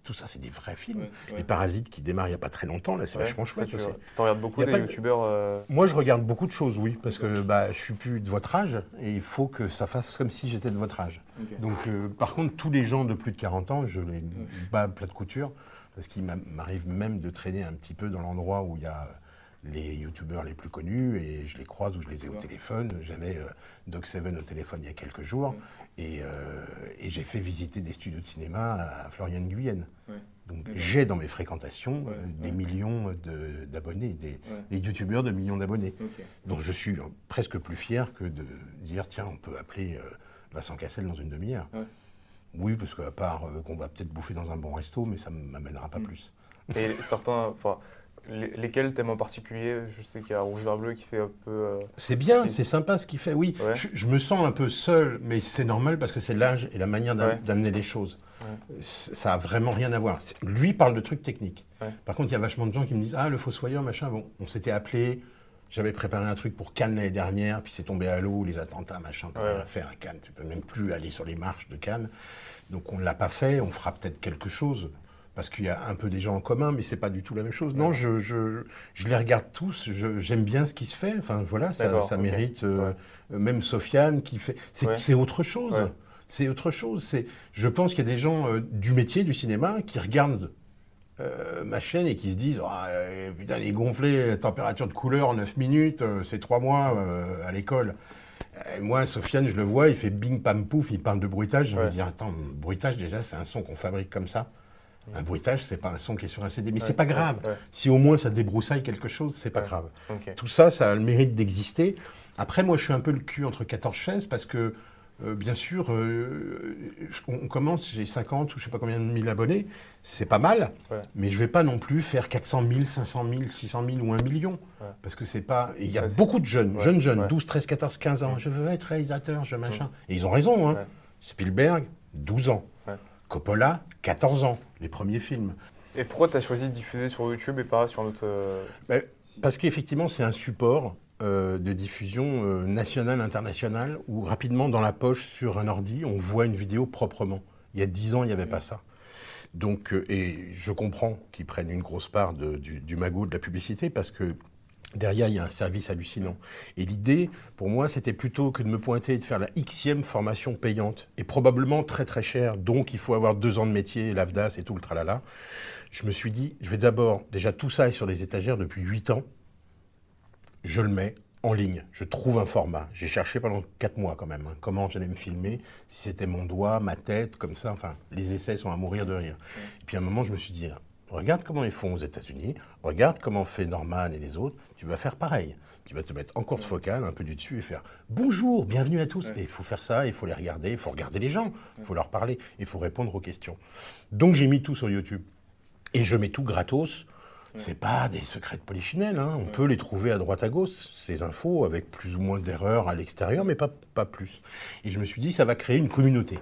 tout ça c'est des vrais films. Les Parasites qui démarrent il n'y a pas très longtemps, là c'est vachement chouette aussi. Tu regardes beaucoup des youtubeurs Moi je regarde beaucoup de choses, oui, parce que je ne suis plus de votre âge et il faut que ça fasse comme si j'étais de votre âge. Okay. Donc par contre tous les gens de plus de 40 ans, je les bats à plat de couture, parce qu'il m'arrive même de traîner un petit peu dans l'endroit où il y a les youtubeurs les plus connus et je les croise ou je les ai au téléphone. J'avais Doc7 au téléphone il y a quelques jours et j'ai fait visiter des studios de cinéma à Florian-Guyenne. Donc j'ai dans mes fréquentations des millions d'abonnés, des youtubeurs de millions d'abonnés. Donc je suis presque plus fier que de dire tiens, on peut appeler Vincent Cassel dans une demi-heure. Oui, parce qu'à part qu'on va peut-être bouffer dans un bon resto, mais ça ne m'amènera pas plus. Et certains, enfin, lesquels t'aimes en particulier? Je sais qu'il y a Rouge Vert Bleu qui fait un peu... C'est bien, c'est sympa ce qu'il fait, oui. Je me sens un peu seul, mais c'est normal parce que c'est l'âge et la manière d'amener les choses. Ça a vraiment rien à voir. Lui parle de trucs techniques. Par contre, il y a vachement de gens qui me disent « Ah, le Fossoyeur, machin, bon, on s'était appelé, j'avais préparé un truc pour Cannes l'année dernière, puis c'est tombé à l'eau, les attentats, machin, on peut rien faire à Cannes, tu peux même plus aller sur les marches de Cannes. Donc on ne l'a pas fait, on fera peut-être quelque chose. » Parce qu'il y a un peu des gens en commun, mais c'est pas du tout la même chose. Non, je les regarde tous, j'aime bien ce qui se fait. Enfin voilà, ça mérite. Même Sofiane qui fait. C'est autre chose. C'est autre chose. Je pense qu'il y a des gens du métier, du cinéma, qui regardent ma chaîne et qui se disent putain, il est gonflé, température de couleur en 9 minutes, c'est 3 mois à l'école. Moi, Sofiane, je le vois, il fait bing, pam, pouf, il parle de bruitage. Je me dis, attends, bruitage, déjà, c'est un son qu'on fabrique comme ça. Un bruitage, c'est pas un son qui est sur un CD, mais c'est pas grave. Si au moins ça débroussaille quelque chose, c'est pas grave. Tout ça, ça a le mérite d'exister. Après, moi, je suis un peu le cul entre 14 chaises parce que, bien sûr, on commence, j'ai 50 ou je sais pas combien de mille abonnés, c'est pas mal, mais je vais pas non plus faire 400 000, 500 000, 600 000 ou 1 million. Parce que c'est pas... Il y a beaucoup de jeunes, jeunes, 12, 13, 14, 15 ans. Je veux être réalisateur, je machin. Et ils ont raison, hein. Spielberg, 12 ans. Coppola, 14 ans, les premiers films. Et pourquoi tu as choisi de diffuser sur YouTube et pas sur un autre... Parce qu'effectivement, c'est un support de diffusion nationale, internationale, où rapidement, dans la poche, sur un ordi, on voit une vidéo proprement. Il y a 10 ans, il n'y avait pas ça. Donc, et je comprends qu'ils prennent une grosse part du magot de la publicité, parce que derrière, il y a un service hallucinant. Et l'idée, pour moi, c'était plutôt que de me pointer et de faire la Xème formation payante, et probablement très très chère, donc il faut avoir 2 ans de métier, l'AFDAS et tout le tralala. Je me suis dit, je vais d'abord, déjà tout ça est sur les étagères depuis 8 ans, je le mets en ligne, je trouve un format. J'ai cherché pendant 4 mois quand même, comment j'allais me filmer, si c'était mon doigt, ma tête, comme ça, enfin, les essais sont à mourir de rire. Et puis à un moment, je me suis dit, regarde comment ils font aux États-Unis, regarde comment fait Norman et les autres, tu vas faire pareil. Tu vas te mettre en courte focale, un peu du dessus et faire « Bonjour, bienvenue à tous ». Et il faut faire ça, il faut les regarder, il faut regarder les gens, il faut leur parler, il faut répondre aux questions. Donc j'ai mis tout sur YouTube. Et je mets tout gratos. C'est pas des secrets de polichinelle, hein. On peut les trouver à droite à gauche, ces infos, avec plus ou moins d'erreurs à l'extérieur, mais pas plus. Et je me suis dit, ça va créer une communauté.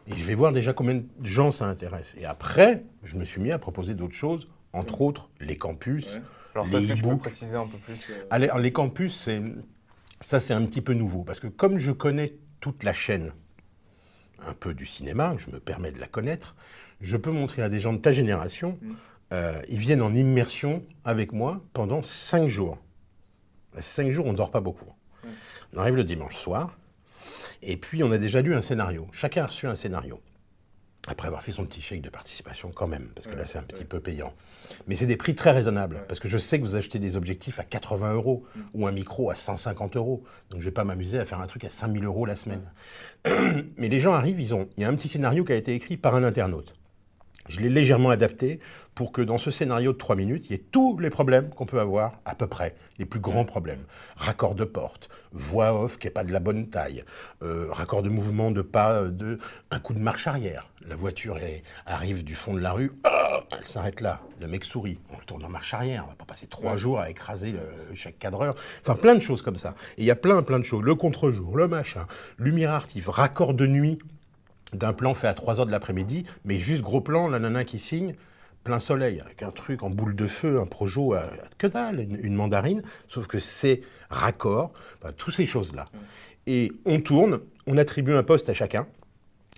Et je vais voir déjà combien de gens ça intéresse. Et après, je me suis mis à proposer d'autres choses, entre autres les campus, Alors les ça, est-ce que tu peux e-books. préciser un peu plus Alors, les campus, c'est un petit peu nouveau, parce que comme je connais toute la chaîne, un peu du cinéma, je me permets de la connaître, je peux montrer à des gens de ta génération, ils viennent en immersion avec moi pendant 5 jours. 5 jours, on ne dort pas beaucoup. On arrive le dimanche soir, et puis on a déjà lu un scénario. Chacun a reçu un scénario. Après avoir fait son petit chèque de participation quand même, parce que là c'est un petit peu payant. Mais c'est des prix très raisonnables, parce que je sais que vous achetez des objectifs à 80 € ou un micro à 150 €. Donc je ne vais pas m'amuser à faire un truc à 5 000 € la semaine. Mais les gens arrivent, il y a un petit scénario qui a été écrit par un internaute. Je l'ai légèrement adapté pour que dans ce scénario de 3 minutes, il y ait tous les problèmes qu'on peut avoir, à peu près, les plus grands problèmes. Raccord de porte, voix off qui n'est pas de la bonne taille, raccord de mouvement de pas, un coup de marche arrière. La voiture arrive du fond de la rue, elle s'arrête là, le mec sourit, on le tourne en marche arrière, on va pas passer 3 jours à écraser chaque cadreur. Enfin, plein de choses comme ça. Et il y a plein de choses, le contre-jour, le machin, lumière artive, raccord de nuit, d'un plan fait à 3 h de l'après-midi, mais juste gros plan, la nana qui signe, plein soleil, avec un truc en boule de feu, un projo, que dalle, une mandarine, sauf que c'est raccord, toutes ces choses-là. Et on tourne, on attribue un poste à chacun,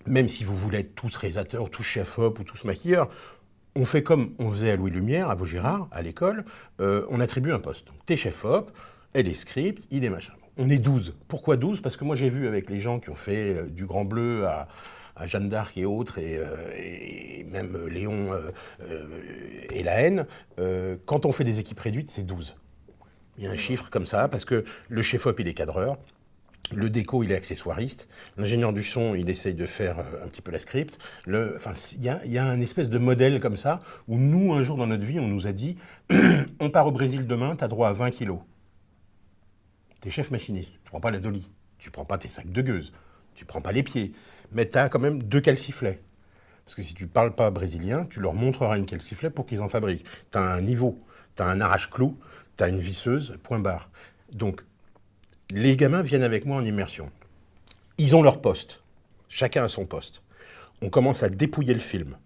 même si vous voulez être tous réalisateurs, tous chefs-op ou tous maquilleurs, on fait comme on faisait à Louis Lumière, à Vaugirard, à l'école, on attribue un poste. Donc, t'es chef-op, elle est script, il est machin. On est 12. Pourquoi 12 ? Parce que moi j'ai vu avec les gens qui ont fait du Grand Bleu à Jeanne d'Arc et autres, et même Léon et La Haine, quand on fait des équipes réduites, c'est 12. Il y a un chiffre comme ça, parce que le chef-op, il est cadreur. Le déco, il est accessoiriste. L'ingénieur du son, il essaye de faire un petit peu la script. Enfin, il y a un espèce de modèle comme ça, où nous, un jour dans notre vie, on nous a dit « On part au Brésil demain, tu as droit à 20 kilos. » T'es chef machiniste, tu prends pas la dolly, tu prends pas tes sacs de gueuse, tu prends pas les pieds, mais tu as quand même 2 calciflets. Parce que si tu parles pas brésilien, tu leur montreras une calciflet pour qu'ils en fabriquent. Tu as un niveau, tu as un arrache-clou, tu as une visseuse, point barre. Donc, les gamins viennent avec moi en immersion. Ils ont leur poste. Chacun a son poste. On commence à dépouiller le film.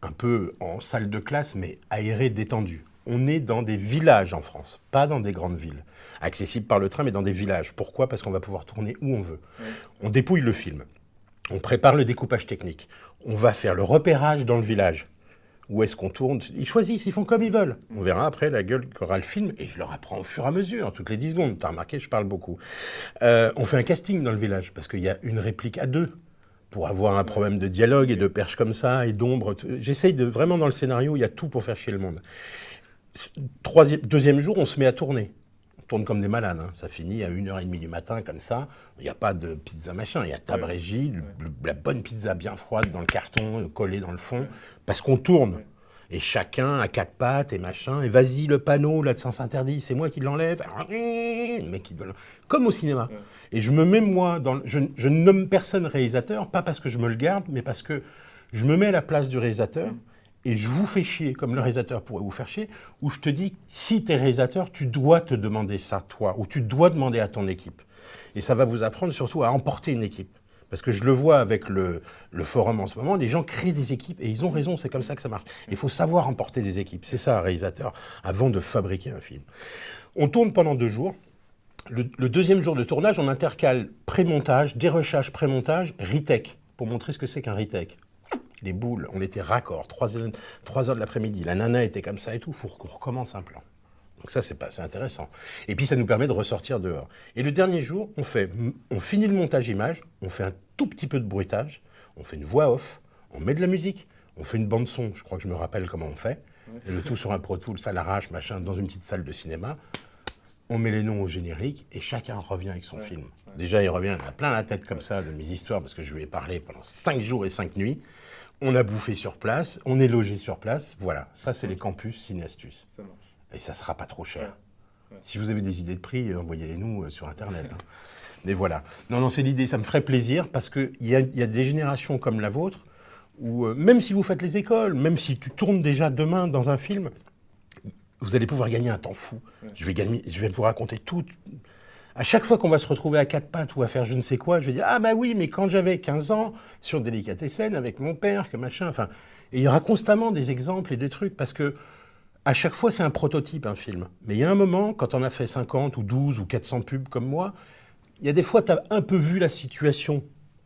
Un peu en salle de classe, mais aéré, détendu. On est dans des villages en France, pas dans des grandes villes. Accessibles par le train, mais dans des villages. Pourquoi ? Parce qu'on va pouvoir tourner où on veut. On dépouille le film. On prépare le découpage technique. On va faire le repérage dans le village. Où est-ce qu'on tourne ? Ils choisissent, ils font comme ils veulent. On verra après la gueule qu'aura le film, et je leur apprends au fur et à mesure, toutes les 10 secondes. T'as remarqué, je parle beaucoup. On fait un casting dans le village, parce qu'il y a une réplique à 2, pour avoir un problème de dialogue et de perche comme ça, et d'ombre. J'essaye de, vraiment dans le scénario, il y a tout pour faire chier le monde. Deuxième jour, on se met à tourner. On tourne comme des malades, hein. Ça finit à 1h30 du matin, comme ça. Il n'y a pas de pizza machin, il y a table régie, la bonne pizza bien froide dans le carton, collée dans le fond, parce qu'on tourne. Et chacun a 4 pattes et machin, et vas-y, le panneau, là, de sens interdit, c'est moi qui l'enlève. Comme au cinéma. Et je me mets, moi, je ne nomme personne réalisateur, pas parce que je me le garde, mais parce que je me mets à la place du réalisateur, et je vous fais chier, comme le réalisateur pourrait vous faire chier, où je te dis, si tu es réalisateur, tu dois te demander ça, toi, ou tu dois demander à ton équipe. Et ça va vous apprendre surtout à emporter une équipe. Parce que je le vois avec le forum en ce moment, les gens créent des équipes, et ils ont raison, c'est comme ça que ça marche. Il faut savoir emporter des équipes, c'est ça un réalisateur, avant de fabriquer un film. On tourne pendant 2 jours. Le deuxième jour de tournage, on intercale pré-montage, dérochage pré-montage, retake, pour montrer ce que c'est qu'un retake. Les boules, on était raccord, 3 heures de l'après-midi, la nana était comme ça et tout, il faut qu'on recommence un plan. Donc ça, c'est intéressant. Et puis, ça nous permet de ressortir dehors. Et le dernier jour, on finit le montage image, on fait un tout petit peu de bruitage, on fait une voix off, on met de la musique, on fait une bande son, je crois que je me rappelle comment on fait, et le tout sur un Pro Tool, ça l'arrache, machin, dans une petite salle de cinéma. On met les noms au générique et chacun revient avec son film. Déjà, il revient, il a plein la tête comme ça de mes histoires, parce que je lui ai parlé pendant 5 jours et 5 nuits. On a bouffé sur place, on est logé sur place. Voilà, ça, c'est les campus Ciné-Astuces. Ça marche. Et ça ne sera pas trop cher. Si vous avez des idées de prix, envoyez-les-nous sur Internet. Hein. Mais voilà. Non, c'est l'idée. Ça me ferait plaisir parce qu'il y a des générations comme la vôtre où, même si vous faites les écoles, même si tu tournes déjà demain dans un film, vous allez pouvoir gagner un temps fou. Je vais vous raconter tout. À chaque fois qu'on va se retrouver à 4 pattes ou à faire je ne sais quoi, je vais dire « Ah bah oui, mais quand j'avais 15 ans, sur Délicatessen, avec mon père, que machin... » Enfin, et il y aura constamment des exemples et des trucs parce que à chaque fois, c'est un prototype, un film. Mais il y a un moment, quand on a fait 50 ou 12 ou 400 pubs comme moi, il y a des fois, tu as un peu vu la situation.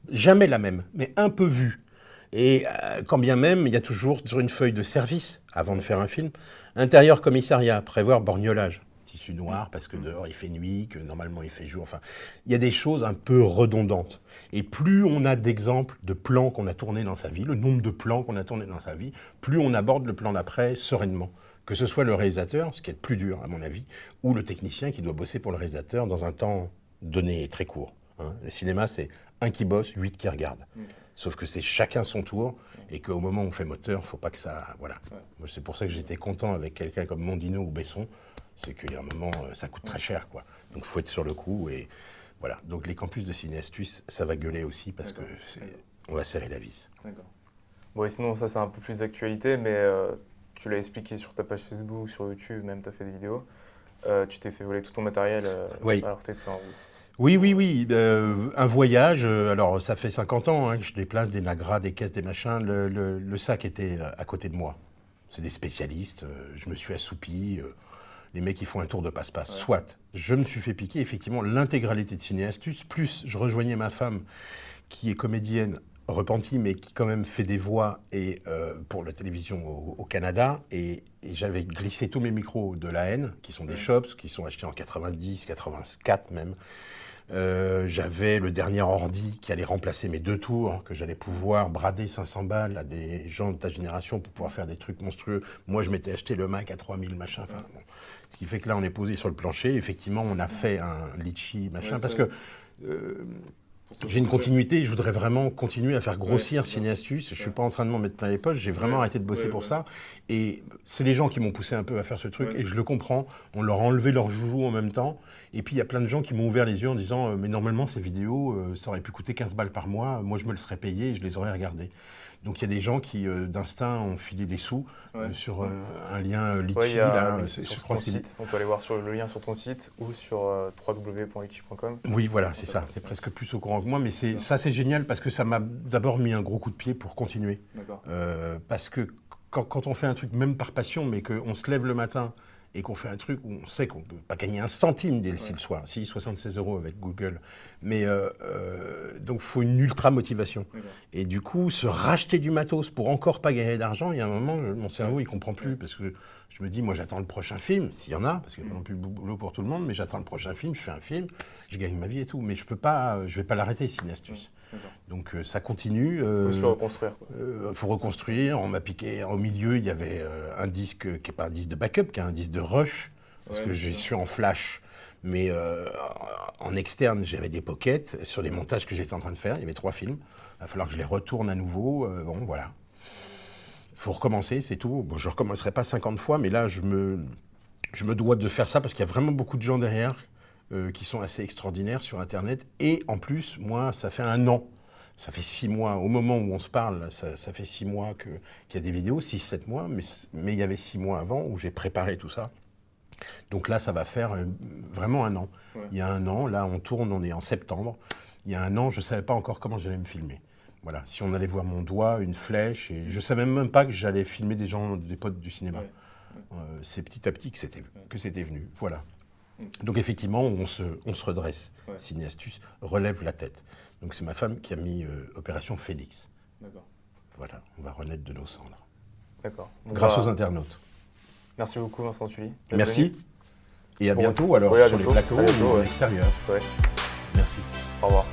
Jamais la même, mais un peu vu. Et quand bien même, il y a toujours sur une feuille de service, avant de faire un film, intérieur commissariat, prévoir borgnolage. Tissu noir, parce que dehors, il fait nuit, que normalement, il fait jour. Enfin, il y a des choses un peu redondantes. Et plus on a d'exemples de plans qu'on a tournés dans sa vie, le nombre de plans qu'on a tournés dans sa vie, plus on aborde le plan d'après sereinement. Que ce soit le réalisateur, ce qui est le plus dur à mon avis, ou le technicien qui doit bosser pour le réalisateur dans un temps donné et très court. Hein. Le cinéma, c'est 1 qui bosse, 8 qui regardent. Sauf que c'est chacun son tour, et qu'au moment où on fait moteur, il ne faut pas que ça... Voilà. Moi, c'est pour ça que j'étais content avec quelqu'un comme Mondino ou Besson, c'est qu'il y a un moment, ça coûte très cher, quoi. Donc il faut être sur le coup, et voilà. Donc les campus de Ciné-Astuces, ça va gueuler aussi, parce que on va serrer la vis. D'accord. Bon, et sinon, ça, c'est un peu plus d'actualité, mais... Tu l'as expliqué sur ta page Facebook, sur YouTube, même tu as fait des vidéos. Tu t'es fait voler tout ton matériel alors que tu étais en route. Oui. Un voyage, alors ça fait 50 ans que je déplace des nagras, des caisses, des machins. Le sac était à côté de moi. C'est des spécialistes, je me suis assoupi. Les mecs, ils font un tour de passe-passe. Soit, je me suis fait piquer, effectivement, l'intégralité de Ciné-Astuces, plus je rejoignais ma femme, qui est comédienne repenti, mais qui quand même fait des voix et, pour la télévision au Canada. Et j'avais glissé tous mes micros de la N, qui sont des Shops, qui sont achetés en 90, 84 même. J'avais le dernier ordi qui allait remplacer mes 2 tours, que j'allais pouvoir brader 500 balles à des gens de ta génération pour pouvoir faire des trucs monstrueux. Moi, je m'étais acheté le Mac à 3000, machin. Enfin, bon. Ce qui fait que là, on est posé sur le plancher. Effectivement, on a fait un litchi, machin, parce que j'ai une continuité. Je voudrais vraiment continuer à faire grossir Ciné-Astuces. Je ne suis pas en train de m'en mettre plein les poches. J'ai vraiment arrêté de bosser pour ça. Et c'est les gens qui m'ont poussé un peu à faire ce truc. Et je le comprends. On leur a enlevé leur joujou en même temps. Et puis, il y a plein de gens qui m'ont ouvert les yeux en disant mais normalement, ces vidéos, ça aurait pu coûter 15 balles par mois. Moi, je me le serais payé et je les aurais regardées. Donc, il y a des gens qui, d'instinct, ont filé des sous sur un lien Litchi. Là, sur ton site. On peut aller voir sur le lien sur ton site ou sur www.litchi.com. Oui, voilà, c'est ça. C'est presque plus au courant que moi. Mais ça, c'est génial parce que ça m'a d'abord mis un gros coup de pied pour continuer. Parce que quand on fait un truc, même par passion, mais qu'on se lève le matin et qu'on fait un truc où on sait qu'on ne peut pas gagner un centime dès le soir, si 76 € avec Google, mais donc il faut une ultra motivation. Et du coup, se racheter du matos pour encore pas gagner d'argent, il y a un moment, mon cerveau il comprend plus, parce que je me dis, moi j'attends le prochain film, s'il y en a, parce qu'il n'y a pas non plus de boulot pour tout le monde, mais j'attends le prochain film, je fais un film, je gagne ma vie et tout, mais je vais pas l'arrêter, Ciné-Astuces. Donc ça continue. Il faut se le reconstruire. Il faut reconstruire. On m'a piqué au milieu, il y avait un disque qui n'est pas un disque de backup, qui est un disque de rush, parce que je suis en flash. Mais en externe, j'avais des pockets sur les montages que j'étais en train de faire. Il y avait 3 films. Il va falloir que je les retourne à nouveau. Bon, voilà. Il faut recommencer, c'est tout. Bon, je ne recommencerai pas 50 fois, mais là, je me dois de faire ça parce qu'il y a vraiment beaucoup de gens derrière qui sont assez extraordinaires sur Internet. Et en plus, moi, ça fait 1 an. Ça fait 6 mois. Au moment où on se parle, ça fait 6 mois qu'il y a des vidéos, 6-7 mois. Mais il y avait 6 mois avant où j'ai préparé tout ça. Donc là, ça va faire vraiment 1 an. Il y a 1 an, là, on tourne, on est en septembre. Il y a 1 an, je ne savais pas encore comment j'allais me filmer. Voilà, si on allait voir mon doigt, une flèche, et je ne savais même pas que j'allais filmer des gens, des potes du cinéma. C'est petit à petit que c'était venu. Voilà. Donc effectivement, on se redresse. Ciné-Astuces relève la tête. Donc c'est ma femme qui a mis Opération Phénix. D'accord. Voilà, on va renaître de nos cendres. D'accord. Grâce aux internautes. Merci beaucoup Vincent Tully. Merci. Et à bientôt alors sur les plateaux ou à l'extérieur. Ouais. Merci. Au revoir.